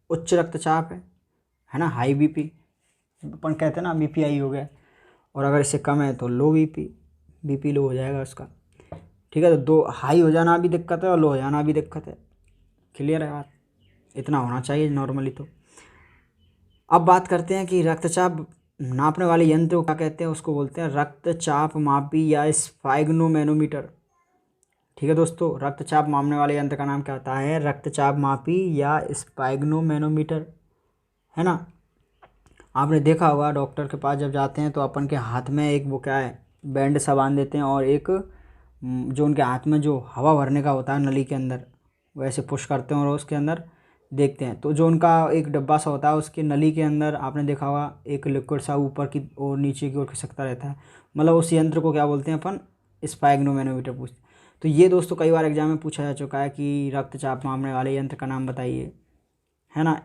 उच्च रक्तचाप है ना, हाई बीपी अपन कहते हैं ना, बीपी हाई हो गया। और अगर इससे कम है तो लो बीपी लो हो जाएगा उसका। ठीक है, तो दो हाई हो जाना भी दिक्कत है और लो हो जाना भी दिक्कत है। क्लियर है बात, इतना होना चाहिए नॉर्मली। तो अब बात करते हैं कि रक्तचाप नापने वाले यंत्र को क्या कहते हैं, उसको बोलते हैं रक्तचाप मापी या स्फाइग्नोमैनोमीटर। ठीक है दोस्तों, रक्तचाप मापने वाले यंत्र का नाम क्या होता है, रक्तचाप मापी या स्फाइग्नोमैनोमीटर है ना। आपने देखा होगा डॉक्टर के पास जब जाते हैं तो अपन के हाथ में एक वो क्या है, बैंड सा बांध देते हैं, और एक जो उनके हाथ में जो हवा भरने का होता है नली के अंदर, वैसे पुश करते हैं और उसके अंदर देखते हैं तो जो उनका एक डब्बा सा होता है उसकी नली के अंदर आपने देखा होगा एक लिक्विड सा ऊपर की और नीचे की ओर खिसकता रहता है, मतलब उस यंत्र को क्या बोलते हैं अपन, स्पाइगनोमैनोमीटर पूछते हैं। तो ये दोस्तों कई बार एग्जाम में पूछा जा चुका है कि रक्तचाप मापने वाले यंत्र का नाम बताइए, है ना।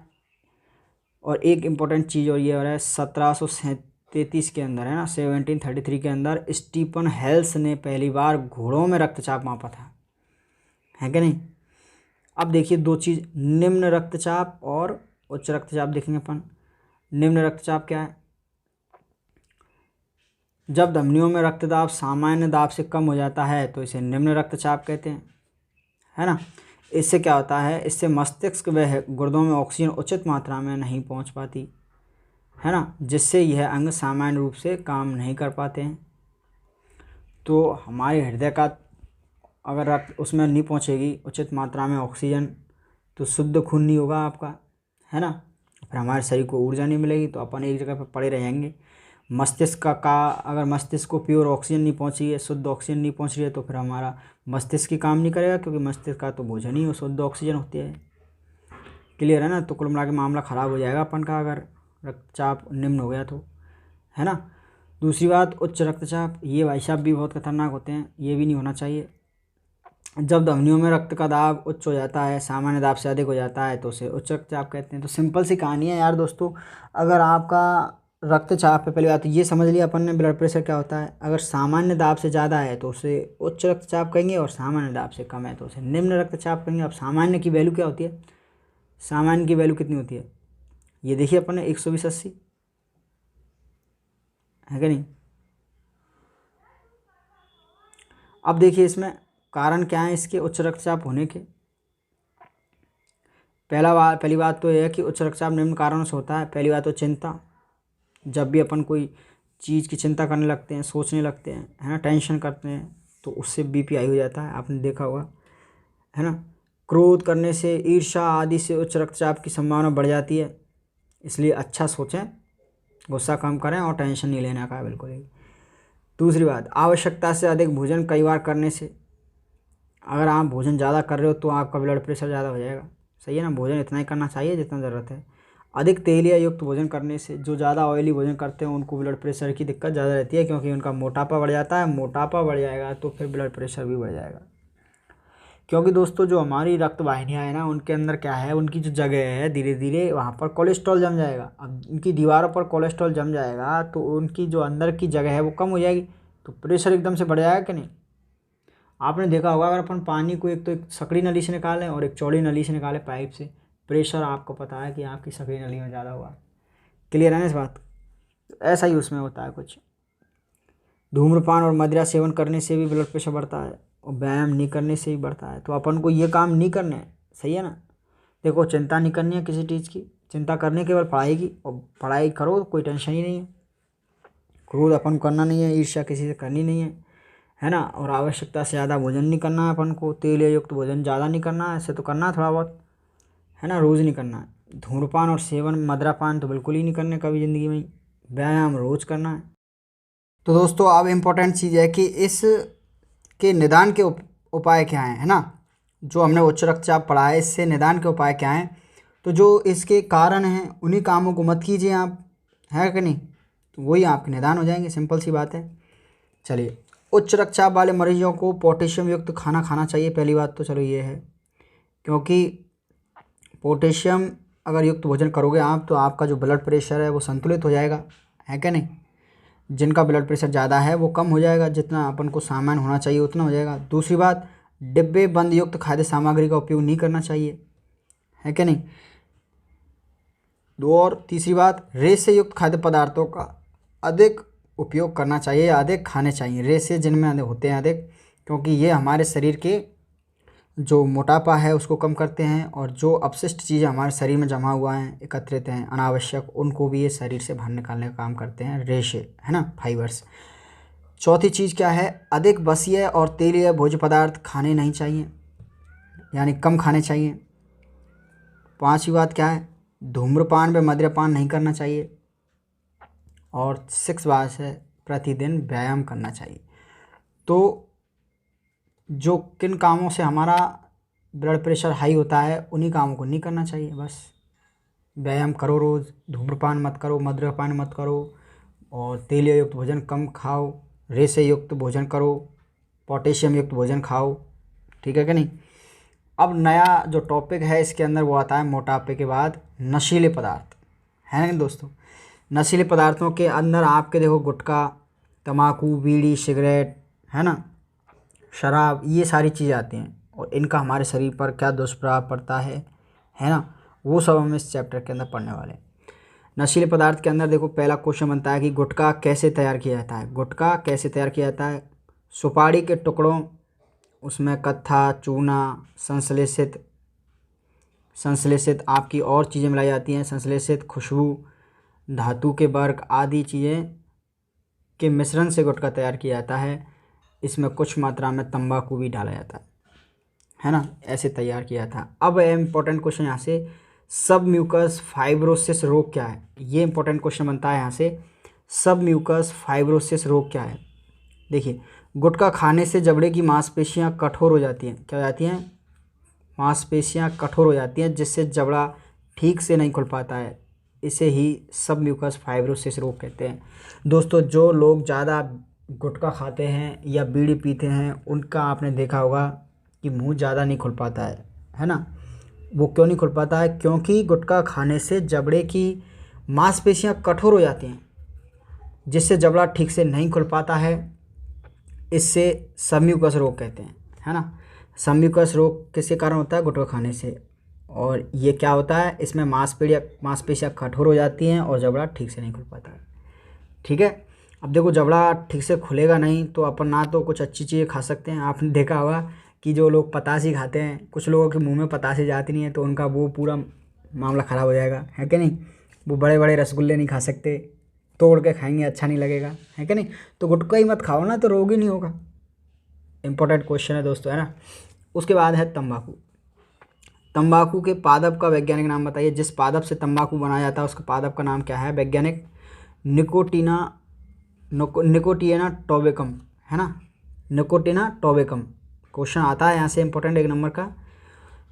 और एक इम्पोर्टेंट चीज़ और ये हो रहा है 1733 के अंदर, है ना, 1733 के अंदर स्टीफन हेल्स ने पहली बार घोड़ों में रक्तचाप मापा था, है कि नहीं। अब देखिए दो चीज़, निम्न रक्तचाप और उच्च रक्तचाप देखेंगे अपन। निम्न रक्तचाप क्या है, जब धमनियों में रक्तदाब सामान्य दाब से कम हो जाता है तो इसे निम्न रक्तचाप कहते हैं, है ना। इससे क्या होता है, इससे मस्तिष्क व गुर्दों में ऑक्सीजन उचित मात्रा में नहीं पहुंच पाती, है ना, जिससे यह अंग सामान्य रूप से काम नहीं कर पाते हैं। तो हमारे हृदय का अगर रक्त उसमें नहीं पहुंचेगी उचित मात्रा में ऑक्सीजन तो शुद्ध खून नहीं होगा आपका, है ना, फिर हमारे शरीर को ऊर्जा नहीं मिलेगी तो अपन एक जगह पर पड़े रहेंगे। मस्तिष्क का अगर मस्तिष्क को प्योर ऑक्सीजन नहीं पहुंची है, शुद्ध ऑक्सीजन नहीं पहुंच रही है तो फिर हमारा मस्तिष्क ही काम नहीं करेगा, क्योंकि मस्तिष्क का तो भोजन ही शुद्ध ऑक्सीजन होती है। क्लियर है ना। तो कुल मिला के मामला ख़राब हो जाएगा अपन का अगर रक्तचाप निम्न हो गया तो, है ना। दूसरी बात उच्च रक्तचाप, ये भाई साहब भी बहुत खतरनाक होते हैं, ये भी नहीं होना चाहिए। जब धमनियों में रक्त का दाब उच्च हो जाता है, सामान्य दाब से अधिक हो जाता है तो उसे उच्च रक्तचाप कहते हैं। तो सिंपल सी कहानी है यार दोस्तों, अगर आपका रक्तचाप है, पहली बात तो ये समझ लिया अपन ने ब्लड प्रेशर क्या होता है। अगर सामान्य दाब से ज़्यादा है तो उसे उच्च रक्तचाप कहेंगे, और सामान्य दाब से कम है तो उसे निम्न रक्तचाप कहेंगे। अब सामान्य की वैल्यू क्या होती है, सामान्य की वैल्यू कितनी होती है, ये देखिए अपन ने 120/80, है कि नहीं। अब देखिए इसमें कारण क्या है इसके उच्च रक्तचाप होने के। पहली बात तो यह है कि उच्च रक्तचाप निम्न कारणों से होता है। पहली बात तो चिंता, जब भी अपन कोई चीज़ की चिंता करने लगते हैं, सोचने लगते हैं, है ना, टेंशन करते हैं तो उससे बीपी हाई हो जाता है, आपने देखा होगा, है ना। क्रोध करने से, ईर्ष्या आदि से उच्च रक्तचाप की संभावना बढ़ जाती है, इसलिए अच्छा सोचें, गुस्सा कम करें और टेंशन नहीं लेने का बिल्कुल ही। दूसरी बात, आवश्यकता से अधिक भोजन कई बार करने से, अगर आप भोजन ज़्यादा कर रहे हो तो आपका ब्लड प्रेशर ज़्यादा हो जाएगा, सही है ना। भोजन इतना ही करना चाहिए जितना ज़रूरत है। अधिक तेलिया युक्त भोजन करने से, जो ज़्यादा ऑयली भोजन करते हैं उनको ब्लड प्रेशर की दिक्कत ज़्यादा रहती है, क्योंकि उनका मोटापा बढ़ जाता है। मोटापा बढ़ जाएगा तो फिर ब्लड प्रेशर भी बढ़ जाएगा, क्योंकि दोस्तों जो हमारी रक्त वाहिनियाँ हैं ना, उनके अंदर क्या है, उनकी जो जगह है धीरे धीरे वहाँ पर कोलेस्ट्रॉल जम जाएगा। अब उनकी दीवारों पर कोलेस्ट्रॉल जम जाएगा तो उनकी जो अंदर की जगह है वो कम हो जाएगी, तो प्रेशर एकदम से बढ़ जाएगा कि नहीं। आपने देखा होगा अगर अपन पानी को एक तो एक सकड़ी नली से निकालें और एक चौड़ी नली से निकालें पाइप से, प्रेशर आपको पता है कि आपकी सकड़ी नली में ज़्यादा हुआ। क्लियर है ना इस बात। ऐसा ही उसमें होता है कुछ। धूम्रपान और मदिरा सेवन करने से भी ब्लड प्रेशर बढ़ता है, और व्यायाम नहीं करने से भी बढ़ता है। तो अपन को ये काम नहीं करने हैं, सही है ना। देखो चिंता नहीं करनी है किसी चीज़ की, चिंता करनी केवल पढ़ाई की, और पढ़ाई करो कोई टेंशन ही नहीं है। क्रोध अपन को करना नहीं है, ईर्ष्या किसी से करनी नहीं है ना। और आवश्यकता से ज़्यादा भोजन नहीं करना है अपन को, तेल युक्त भोजन ज़्यादा नहीं करना है, ऐसे तो करना है थोड़ा बहुत, है ना, रोज़ नहीं करना है। धूम्रपान और सेवन मदिरापान तो बिल्कुल ही नहीं करने कभी ज़िंदगी में। व्यायाम रोज़ करना है। तो दोस्तों अब इम्पोर्टेंट चीज़ है कि इस के निदान के उपाय क्या हैं, है ना। जो हमने उच्च रक्तचाप पढ़ा है, इससे निदान के उपाय क्या हैं। तो जो इसके कारण हैं उन्हीं कामों को मत कीजिए आप, है कि नहीं, तो वही आपके निदान हो जाएंगे, सिंपल सी बात है। चलिए, उच्च रक्तचाप वाले मरीजों को पोटेशियम युक्त खाना खाना चाहिए। पहली बात तो चलो ये है, क्योंकि पोटेशियम अगर युक्त भोजन करोगे आप तो आपका जो ब्लड प्रेशर है वो संतुलित हो जाएगा, है क्या नहीं। जिनका ब्लड प्रेशर ज़्यादा है वो कम हो जाएगा, जितना अपन को सामान्य होना चाहिए उतना हो जाएगा। दूसरी बात, डिब्बे बंद युक्त खाद्य सामग्री का उपयोग नहीं करना चाहिए, है क्या नहीं। दो और तीसरी बात, रेसे युक्त खाद्य पदार्थों का अधिक उपयोग करना चाहिए, अधिक खाने चाहिए रेसे जिनमें अधिक होते हैं अधिक, क्योंकि ये हमारे शरीर के जो मोटापा है उसको कम करते हैं, और जो अपशिष्ट चीज़ें हमारे शरीर में जमा हुआ हैं, एकत्रित हैं अनावश्यक, उनको भी ये शरीर से बाहर निकालने का काम करते हैं रेशे, है ना, फाइबर्स। चौथी चीज़ क्या है, अधिक बसीय और तेलीय भोज्य पदार्थ खाने नहीं चाहिए, यानी कम खाने चाहिए। पांचवी बात क्या है, धूम्रपान व मद्यपान नहीं करना चाहिए। और सिक्स बात है, प्रतिदिन व्यायाम करना चाहिए। तो जो किन कामों से हमारा ब्लड प्रेशर हाई होता है उन्हीं कामों को नहीं करना चाहिए। बस व्यायाम करो, रोज़ धूम्रपान मत करो, मद्यपान मत करो, और तेल युक्त भोजन कम खाओ, रेशे युक्त भोजन करो, पोटेशियम युक्त भोजन खाओ, ठीक है कि नहीं। अब नया जो टॉपिक है इसके अंदर वो आता है मोटापे के बाद नशीले पदार्थ, है ना दोस्तों। नशीले पदार्थों के अंदर आपके देखो गुटखा, तम्बाकू, बीड़ी, सिगरेट, है ना, शराब, ये सारी चीज़ें आती हैं, और इनका हमारे शरीर पर क्या दुष्प्रभाव पड़ता है ना, वो सब हम इस चैप्टर के अंदर पढ़ने वाले हैं। नशीले पदार्थ के अंदर देखो पहला क्वेश्चन बनता है कि गुटखा कैसे तैयार किया जाता है। गुटखा कैसे तैयार किया जाता है? सुपारी के टुकड़ों, उसमें कत्था, चूना, संश्लेषित आपकी और चीज़ें मिलाई जाती हैं, संश्लेषित, खुशबू, धातु के वर्ग आदि चीज़ें के मिश्रण से गुटखा तैयार किया जाता है। इसमें कुछ मात्रा में तंबाकू भी डाला जाता है ना, ऐसे तैयार किया था। अब इम्पोर्टेंट क्वेश्चन यहाँ से, सब म्यूकस फाइब्रोसिस रोग क्या है? ये इंपॉर्टेंट क्वेश्चन बनता है यहाँ से, सब म्यूकस फाइब्रोसिस रोग क्या है? देखिए, गुटखा खाने से जबड़े की मांसपेशियाँ कठोर हो जाती हैं। क्या हो जाती हैं? मांसपेशियाँ कठोर हो जाती हैं, जिससे जबड़ा ठीक से नहीं खुल पाता है। इसे ही सब म्यूकस फाइब्रोसिस रोग कहते हैं। दोस्तों, जो लोग ज़्यादा गुटखा खाते हैं या बीड़ी पीते हैं उनका आपने देखा होगा कि मुंह ज़्यादा नहीं खुल पाता है ना। वो क्यों नहीं खुल पाता है? क्योंकि गुटखा खाने से जबड़े की मांसपेशियाँ कठोर हो जाती हैं, जिससे जबड़ा ठीक से नहीं खुल पाता है। इससे सबम्यूकस रोग कहते हैं, है ना। सबम्यूकस रोग किसके कारण होता है? गुटखा खाने से। और ये क्या होता है? इसमें मांसपेशियाँ कठोर हो जाती हैं और जबड़ा ठीक से नहीं खुल पाता है, ठीक है। अब देखो, जबड़ा ठीक से खुलेगा नहीं तो अपन ना तो कुछ अच्छी चीज़ें खा सकते हैं। आपने देखा होगा कि जो लोग पतासी खाते हैं, कुछ लोगों के मुंह में पतासी जाती नहीं है तो उनका वो पूरा मामला ख़राब हो जाएगा, है कि नहीं। वो बड़े बड़े रसगुल्ले नहीं खा सकते, तोड़ के खाएंगे, अच्छा नहीं लगेगा, है कि नहीं। तो गुटखा ही मत खाओ ना, तो रोग ही नहीं होगा। इंपॉर्टेंट क्वेश्चन है दोस्तों, है ना। उसके बाद है तंबाकू। तंबाकू के पादप का वैज्ञानिक नाम बताइए। जिस पादप से तंबाकू बनाया जाता है उसका पादप का नाम क्या है वैज्ञानिक? निकोटियाना टोबेकम, है ना, निकोटिना टोबेकम। क्वेश्चन आता है यहाँ से इंपॉर्टेंट 1 नंबर का।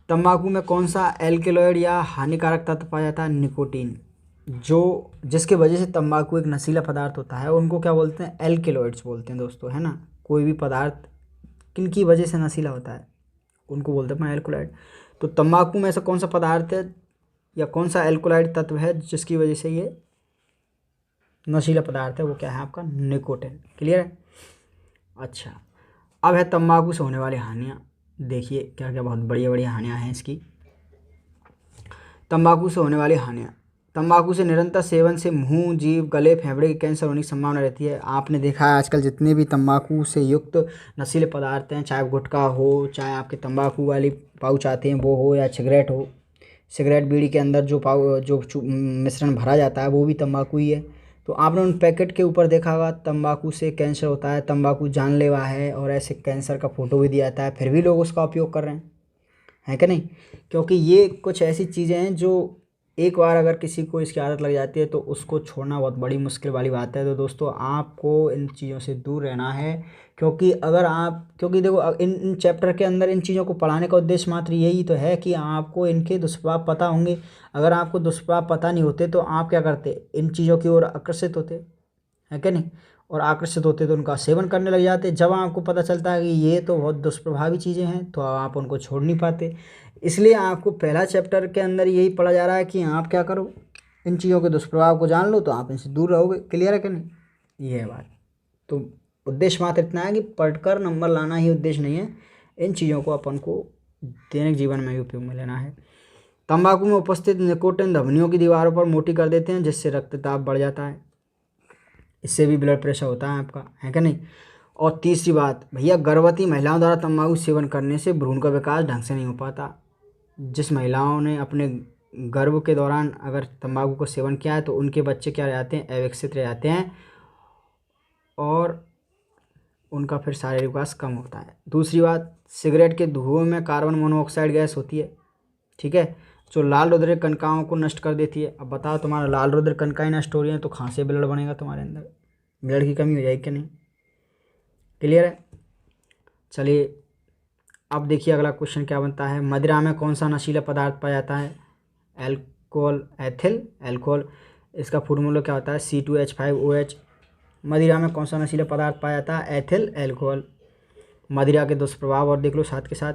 तंबाकू में कौन सा एल्केलॉइड या हानिकारक तत्व पाया जाता है? निकोटीन। जो जिसके वजह से तंबाकू एक नशीला पदार्थ होता है उनको क्या बोलते हैं? एल्केलॉइड्स बोलते हैं दोस्तों, है ना। कोई भी पदार्थ किन की वजह से नशीला होता है उनको बोलते हैं एल्कोलाइड। तो तंबाकू में ऐसा कौन सा पदार्थ है या कौन सा एल्कोलाइड तत्व है जिसकी वजह से ये नशीला पदार्थ है? वो क्या है आपका? निकोटिन। क्लियर है? अच्छा, अब है तंबाकू से होने वाली हानियाँ। देखिए क्या क्या बहुत बढ़िया बढ़िया हानियाँ हैं इसकी। तंबाकू से होने वाली हानियाँ। तंबाकू से निरंतर सेवन से मुंह, जीभ, गले, फेफड़े के कैंसर होने की संभावना रहती है। आपने देखा है आजकल जितने भी तंबाकू से युक्त नशीले पदार्थ हैं, चाहे गुटखा हो, चाहे आपके तंबाकू वाली पाउच आते हैं वो हो, या सिगरेट हो, सिगरेट बीड़ी के अंदर जो मिश्रण भरा जाता है वो भी तंबाकू ही है। तो आपने उन पैकेट के ऊपर देखा होगा तंबाकू से कैंसर होता है, तंबाकू जानलेवा है, और ऐसे कैंसर का फोटो भी दिया जाता है, फिर भी लोग उसका उपयोग कर रहे हैं, है कि नहीं। क्योंकि ये कुछ ऐसी चीज़ें हैं जो एक बार अगर किसी को इसकी आदत लग जाती है तो उसको छोड़ना बहुत बड़ी मुश्किल वाली बात है। तो दोस्तों, आपको इन चीज़ों से दूर रहना है। क्योंकि देखो, इन चैप्टर के अंदर इन चीज़ों को पढ़ाने का उद्देश्य मात्र यही तो है कि आपको इनके दुष्प्रभाव पता होंगे। अगर आपको दुष्प्रभाव पता नहीं होते तो आप क्या करते? इन चीज़ों की ओर आकर्षित होते, है कि नहीं। और आकर्षित होते तो उनका सेवन करने लग जाते। जब आपको पता चलता है कि ये तो बहुत दुष्प्रभावी चीज़ें हैं तो आप उनको छोड़ नहीं पाते। इसलिए आपको पहला चैप्टर के अंदर यही पढ़ा जा रहा है कि आप क्या करो, इन चीज़ों के दुष्प्रभाव को जान लो तो आप इनसे दूर रहोगे। क्लियर है कि नहीं? ये है बात। तो उद्देश्य मात्र इतना है कि पढ़कर नंबर लाना ही उद्देश्य नहीं है, इन चीज़ों को अपन को दैनिक जीवन में भी उपयोग में लेना है। तंबाकू में उपस्थित निकोटिन धमनियों की दीवारों पर मोटी कर देते हैं, जिससे रक्तचाप बढ़ जाता है। इससे भी ब्लड प्रेशर होता है आपका, है कि नहीं। और तीसरी बात भैया, गर्भवती महिलाओं द्वारा तंबाकू सेवन करने से भ्रूण का विकास ढंग से नहीं हो पाता। जिस महिलाओं ने अपने गर्भ के दौरान अगर तंबाकू को सेवन किया है तो उनके बच्चे क्या रह जाते हैं? अविकसित रह जाते हैं, और उनका फिर शारीरिक विकास कम होता है। दूसरी बात, सिगरेट के धुएं में कार्बन मोनोऑक्साइड गैस होती है, ठीक है, जो लाल रुधिर कणिकाओं को नष्ट कर देती है। अब बताओ, तुम्हारा लाल रुधिर कणिकाएं नष्ट हो रही हैं तो कहाँ से ब्लड बनेगा तुम्हारे अंदर? ब्लड की कमी हो जाएगी कि नहीं? क्लियर है? चलिए अब देखिए अगला क्वेश्चन क्या बनता है, मदिरा में कौन सा नशीला पदार्थ पाया जाता है, एल्कोहल, एथिल एल्कोहल, इसका फॉर्मूला क्या होता है C2H5OH। मदिरा में कौन सा नशीला पदार्थ पाया जाता है, एथिल एल्कोहल। मदिरा के दुष्प्रभाव और देख लो साथ के साथ,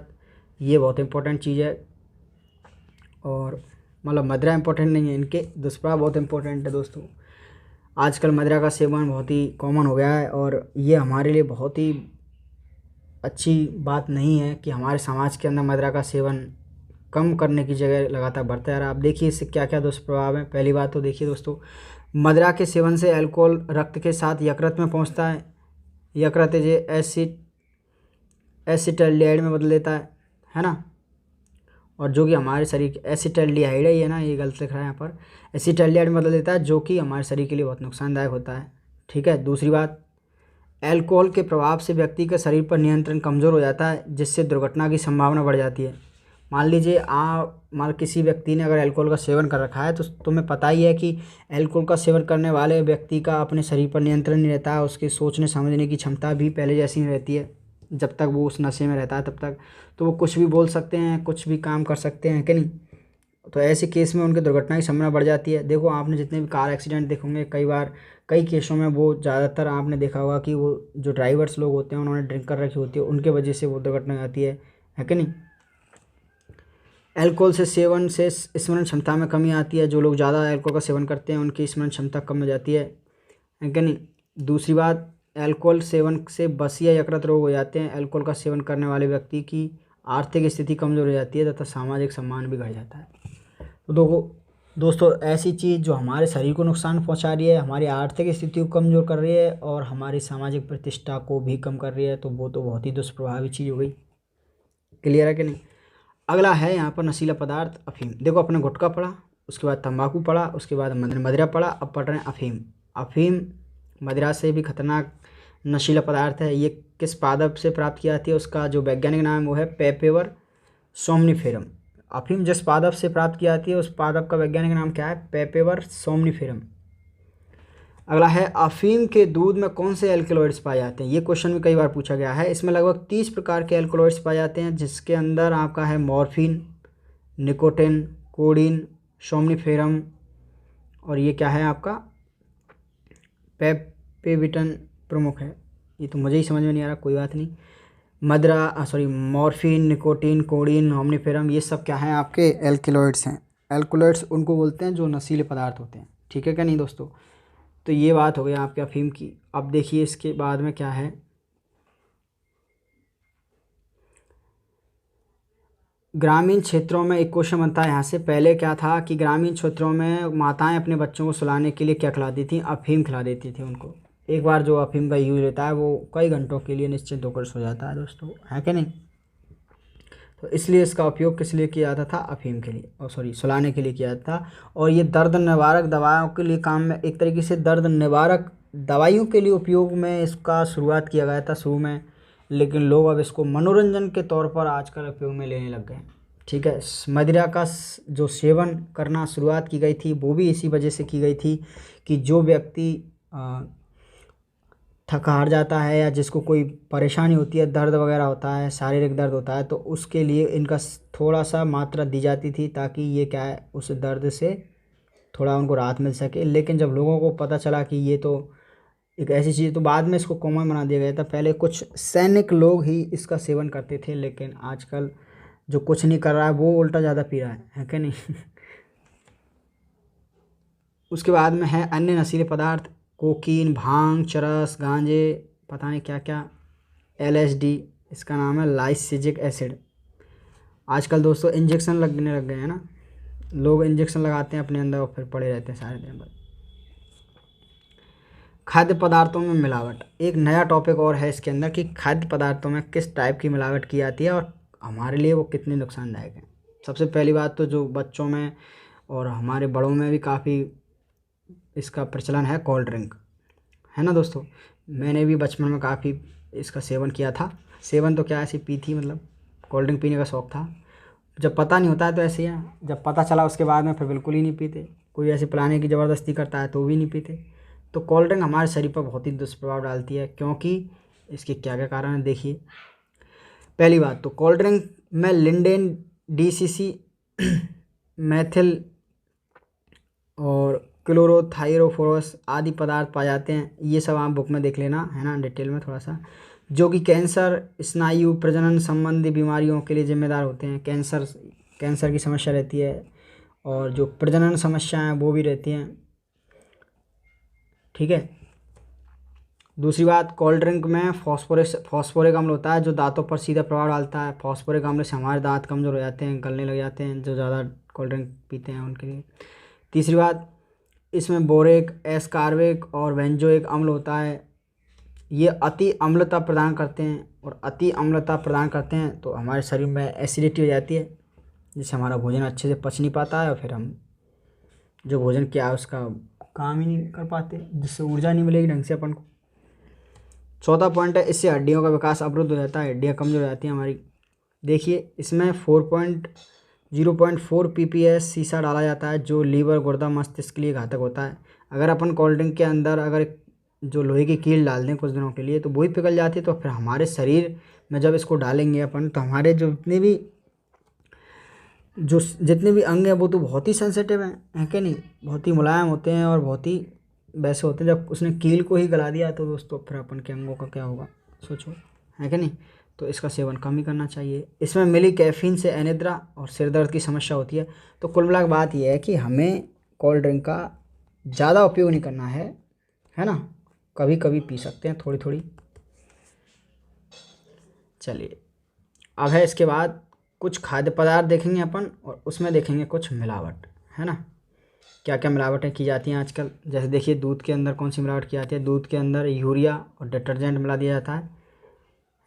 ये बहुत इंपॉर्टेंट चीज़ है, और मतलब मदिरा इंपॉर्टेंट नहीं है, इनके दुष्प्रभाव बहुत इंपॉर्टेंट है दोस्तों। आजकल मदिरा का सेवन बहुत ही कॉमन हो गया है और ये हमारे लिए बहुत ही अच्छी बात नहीं है कि हमारे समाज के अंदर मदिरा का सेवन कम करने की जगह लगातार बढ़ता जा रहा है। आप देखिए इससे क्या क्या दुष्प्रभाव हैं। पहली बात तो देखिए दोस्तों, मदिरा के सेवन से अल्कोहल रक्त के साथ यकृत में पहुंचता है, यकृत एसिटाल्डिहाइड में बदल देता है ना, और जो कि हमारे शरीर के एसिटाल्डिहाइड है ये ना, ये गलत लिख रहा है यहाँ पर, एसिटाल्डिहाइड में बदल देता है, जो कि हमारे शरीर के लिए बहुत नुकसानदायक होता है। ठीक है। दूसरी बात, अल्कोहल के प्रभाव से व्यक्ति का शरीर पर नियंत्रण कमज़ोर हो जाता है, जिससे दुर्घटना की संभावना बढ़ जाती है। मान लीजिए मान किसी व्यक्ति ने अगर अल्कोहल का सेवन कर रखा है, तो तुम्हें पता ही है कि अल्कोहल का सेवन करने वाले व्यक्ति का अपने शरीर पर नियंत्रण नहीं रहता है, उसके सोचने समझने की क्षमता भी पहले जैसी नहीं रहती है जब तक वो उस नशे में रहता है तब तक। तो वो कुछ भी बोल सकते हैं, कुछ भी काम कर सकते हैं कि नहीं। तो ऐसे केस में उनकी दुर्घटना की संभावना बढ़ जाती है। देखो आपने जितने भी कार एक्सीडेंट देखेंगे, कई केसों में वो ज़्यादातर आपने देखा होगा कि वो जो ड्राइवर्स लोग होते हैं उन्होंने ड्रिंक कर रखी होती है, उनके वजह से वो दुर्घटना आती है कि नहीं। अल्कोहल से सेवन से स्मरण क्षमता में कमी आती है। जो लोग ज़्यादा अल्कोहल का सेवन करते हैं उनकी स्मरण क्षमता कम हो जाती है कि नहीं। दूसरी बात, अल्कोहल सेवन से बसिया यकृत रोग हो जाते हैं। अल्कोहल का सेवन करने वाले व्यक्ति की आर्थिक स्थिति कमज़ोर हो जाती है तथा सामाजिक सम्मान भी घट जाता है। तो दोस्तों ऐसी चीज़ जो हमारे शरीर को नुकसान पहुंचा रही है, हमारी आर्थिक स्थिति को कमज़ोर कर रही है और हमारी सामाजिक प्रतिष्ठा को भी कम कर रही है, तो वो तो बहुत ही दुष्प्रभावी चीज़ हो गई। क्लियर है कि नहीं। अगला है यहाँ पर नशीला पदार्थ अफीम। देखो अपने गुटखा पढ़ा, उसके बाद तंबाकू पढ़ा, उसके बाद मदिरा पढ़ा, अब पढ़ रहे हैं अफीम। अफीम मदिरा से भी खतरनाक नशीला पदार्थ है। ये किस पादप से प्राप्त की जाती है, उसका जो वैज्ञानिक नाम है वो है पेपेवर सोमनिफेरम। अफीम जिस पादप से प्राप्त की जाती है उस पादप का वैज्ञानिक नाम क्या है, पेपेवर सोमनिफेरम। अगला है अफीम के दूध में कौन से एल्कलॉइड्स पाए जाते हैं। ये क्वेश्चन भी कई बार पूछा गया है। इसमें लगभग 30 प्रकार के एल्कलॉइड्स पाए जाते हैं, जिसके अंदर आपका है मॉर्फिन, निकोटिन, कोडीन, सोमनिफेरम, और ये क्या है आपका पेपेविटन प्रमुख है। ये तो मुझे ही समझ में नहीं आ रहा, कोई बात नहीं। मॉर्फिन, निकोटीन, कोडीन, ओमनिफेरम, ये सब क्या हैं आपके एल्कलॉइड्स हैं। एल्कलॉइड्स उनको बोलते हैं जो नशीले पदार्थ होते हैं। ठीक है क्या नहीं दोस्तों। तो ये बात हो गई आपके अफीम की। अब देखिए इसके बाद में क्या है, ग्रामीण क्षेत्रों में एक क्वेश्चन बनता है यहाँ से। पहले क्या था कि ग्रामीण क्षेत्रों में माताएं अपने बच्चों को सुलाने के लिए क्या खिलाती थी, अफीम खिला देती थी उनको। एक बार जो अफीम का यूज रहता है वो कई घंटों के लिए निश्चिंत होकर सो जाता है दोस्तों, है कि नहीं। तो इसलिए इसका उपयोग किस लिए किया जाता था, अफीम के लिए, और सुलाने के लिए किया जाता था। और ये दर्द निवारक दवाओं के लिए काम में, एक तरीके से दर्द निवारक दवाइयों के लिए उपयोग में इसका शुरुआत किया गया था शुरू में, लेकिन लोग अब इसको मनोरंजन के तौर पर आजकल उपयोग में लेने लग गए हैं। ठीक है। मदिरा का जो सेवन करना शुरुआत की गई थी वो भी इसी वजह से की गई थी कि जो व्यक्ति थक हार जाता है या जिसको कोई परेशानी होती है, दर्द वगैरह होता है, शारीरिक दर्द होता है, तो उसके लिए इनका थोड़ा सा मात्रा दी जाती थी ताकि ये क्या है उस दर्द से थोड़ा उनको राहत मिल सके। लेकिन जब लोगों को पता चला कि ये तो एक ऐसी चीज़, तो बाद में इसको कॉमन बना दिया गया था। पहले कुछ सैनिक लोग ही इसका सेवन करते थे, लेकिन आजकल जो कुछ नहीं कर रहा है वो उल्टा ज़्यादा पी रहा है कि नहीं। उसके बाद में है अन्य नशीले पदार्थ, कोकीन, भांग, चरस, गांजे, पता नहीं क्या क्या, LSD, इसका नाम है लाइसिजिक एसिड। आजकल दोस्तों इंजेक्शन लगने लग गए हैं ना, लोग इंजेक्शन लगाते हैं अपने अंदर और फिर पड़े रहते हैं सारे दिन भर। खाद्य पदार्थों में मिलावट, एक नया टॉपिक और है इसके अंदर कि खाद्य पदार्थों में किस टाइप की मिलावट की जाती है और हमारे लिए वो कितनी नुकसानदायक है। सबसे पहली बात तो जो बच्चों में और हमारे बड़ों में भी काफ़ी इसका प्रचलन है, कोल्ड ड्रिंक, है ना दोस्तों। मैंने भी बचपन में काफ़ी इसका सेवन किया था। सेवन तो क्या ऐसी पी थी, मतलब कोल्ड ड्रिंक पीने का शौक़ था। जब पता नहीं होता है तो ऐसे ही है, जब पता चला उसके बाद में फिर बिल्कुल ही नहीं पीते। कोई ऐसे पिलाने की ज़बरदस्ती करता है तो भी नहीं पीते। तो कोल्ड ड्रिंक हमारे शरीर पर बहुत ही दुष्प्रभाव डालती है, क्योंकि इसके क्या क्या कारण है देखिए। पहली बात तो कोल्ड ड्रिंक में लिंडेन, DCC, मैथिल और क्लोरोथायरोफोरस आदि पदार्थ पाए जाते हैं। ये सब आप बुक में देख लेना है ना, डिटेल में थोड़ा सा, जो कि कैंसर, स्नायु, प्रजनन संबंधी बीमारियों के लिए जिम्मेदार होते हैं। कैंसर की समस्या रहती है और जो प्रजनन समस्या हैं वो भी रहती हैं, ठीक है। दूसरी बात, कोल्ड ड्रिंक में फॉस्फोरिक अम्ल होता है जो दांतों पर सीधा प्रभाव डालता है। फॉस्फोरिक अम्ल से हमारे दांत कमज़ोर हो जाते हैं, गलने लग जाते हैं जो ज़्यादा कोल्ड ड्रिंक पीते हैं उनके लिए। तीसरी बात, इसमें बोरिक, एस्कार्बिक और बेंजोइक अम्ल होता है। ये अति अम्लता प्रदान करते हैं, और अति अम्लता प्रदान करते हैं तो हमारे शरीर में एसिडिटी हो जाती है, जिससे हमारा भोजन अच्छे से पच नहीं पाता है और फिर हम जो भोजन किया है उसका काम ही नहीं कर पाते, जिससे ऊर्जा नहीं मिलेगी ढंग से अपन को। चौथा पॉइंट है, इससे हड्डियों का विकास अवरुद्ध हो जाता है, हड्डियाँ कमज़ोर हो जाती हैं हमारी। देखिए इसमें 0.4 ppm शीशा डाला जाता है जो लीवर, गुर्दा, मस्तिष्क के लिए घातक होता है। अगर अपन कोल्ड ड्रिंक के अंदर अगर जो लोहे की कील डाल दें कुछ दिनों के लिए तो वही पिघल जाती है, तो फिर हमारे शरीर में जब इसको डालेंगे अपन तो हमारे जितने भी अंग हैं वो तो बहुत ही सेंसिटिव हैं, है कि नहीं, बहुत ही मुलायम होते हैं और बहुत ही वैसे होते हैं। जब उसने कील को ही गला दिया तो दोस्तों फिर अपन के अंगों का क्या होगा, सोचो, है कि नहीं। तो इसका सेवन कम ही करना चाहिए। इसमें मिली कैफीन से अनिद्रा और सिर दर्द की समस्या होती है। तो कुल मिला के बात यह है कि हमें कोल्ड ड्रिंक का ज़्यादा उपयोग नहीं करना है ना, कभी कभी पी सकते हैं थोड़ी थोड़ी। चलिए अब है इसके बाद कुछ खाद्य पदार्थ देखेंगे अपन, और उसमें देखेंगे कुछ मिलावट, है ना, क्या क्या मिलावटें की जाती हैं आजकल। जैसे देखिए दूध के अंदर कौन सी मिलावट की जाती है, दूध के अंदर यूरिया और डिटर्जेंट मिला दिया जाता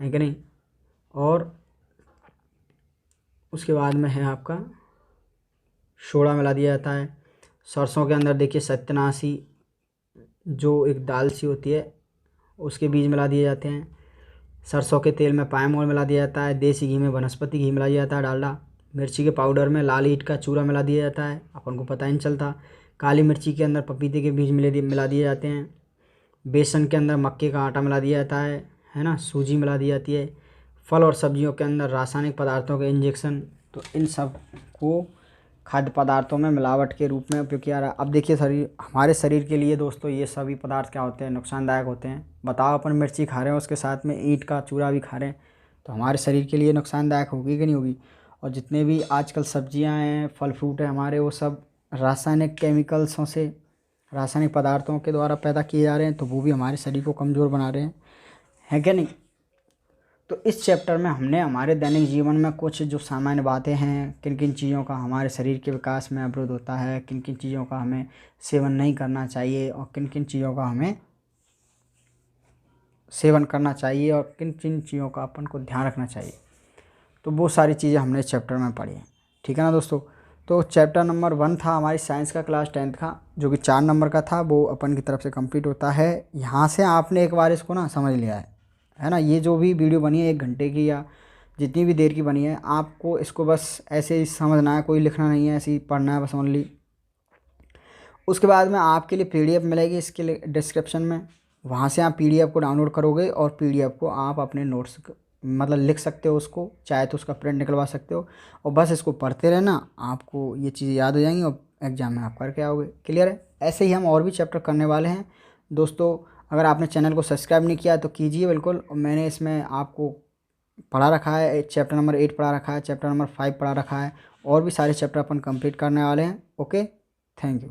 है कि नहीं। और उसके बाद में है आपका सोडा मिला दिया जाता है। सरसों के अंदर देखिए सत्तनाशी जो एक दाल सी होती है उसके बीज मिला दिए जाते हैं। सरसों के तेल में पाम ऑयल मिला दिया जाता है। देसी घी में वनस्पति घी मिला दिया जाता है, डालडा। मिर्ची के पाउडर में लाल ईंट का चूरा मिला दिया जाता है, अपन को पता ही नहीं चलता। काली मिर्ची के अंदर पपीते के बीज मिला दिए जाते हैं। बेसन के अंदर मक्के का आटा मिला दिया जाता है ना, सूजी मिला दी जाती है। फल और सब्जियों के अंदर रासायनिक पदार्थों के इंजेक्शन, तो इन सब को खाद्य पदार्थों में मिलावट के रूप में उपयोग किया रहा। अब देखिए हमारे शरीर के लिए दोस्तों ये सभी पदार्थ क्या होते हैं, नुकसानदायक होते हैं। बताओ अपन मिर्ची खा रहे हैं उसके साथ में ईंट का चूरा भी खा रहे हैं, तो हमारे शरीर के लिए नुकसानदायक होगी कि नहीं होगी। और जितने भी आजकल सब्जियां हैं, फल फ्रूट है हमारे, वो सब रासायनिक केमिकल्सों से, रासायनिक पदार्थों के द्वारा पैदा किए जा रहे हैं, तो वो भी हमारे शरीर को कमज़ोर बना रहे हैं, है क्या नहीं। तो इस चैप्टर में हमने हमारे दैनिक जीवन में कुछ जो सामान्य बातें हैं, किन किन चीज़ों का हमारे शरीर के विकास में अवरुद्ध होता है, किन किन चीज़ों का हमें सेवन नहीं करना चाहिए और किन किन चीज़ों का हमें सेवन करना चाहिए और किन किन चीज़ों का अपन को ध्यान रखना चाहिए, तो वो सारी चीज़ें हमने चैप्टर में पढ़ी हैं, ठीक है ना दोस्तों। तो चैप्टर नंबर 1 था हमारी साइंस का, क्लास 10th का, जो कि 4 नंबर का था, वो अपन की तरफ से कंप्लीट होता है। यहाँ से आपने एक बार इसको ना समझ लिया है ना। ये जो भी वीडियो बनी है 1 घंटे की या जितनी भी देर की बनी है, आपको इसको बस ऐसे ही समझना है, कोई लिखना नहीं है, ऐसे ही पढ़ना है बस ओनली। उसके बाद में आपके लिए PDF मिलेगी इसके लिए डिस्क्रिप्शन में, वहाँ से आप PDF को डाउनलोड करोगे और PDF को आप अपने नोट्स मतलब लिख सकते हो उसको, चाहे तो उसका प्रिंट निकलवा सकते हो, और बस इसको पढ़ते रहना, आपको ये चीज़ें याद हो जाएंगी और एग्ज़ाम में आप करके आओगे। क्लियर है। ऐसे ही हम और भी चैप्टर करने वाले हैं दोस्तों। अगर आपने चैनल को सब्सक्राइब नहीं किया तो कीजिए बिल्कुल। और मैंने इसमें आपको पढ़ा रखा है, चैप्टर नंबर 8 पढ़ा रखा है, चैप्टर नंबर 5 पढ़ा रखा है, और भी सारे चैप्टर अपन कंप्लीट करने वाले हैं। Okay, thank you.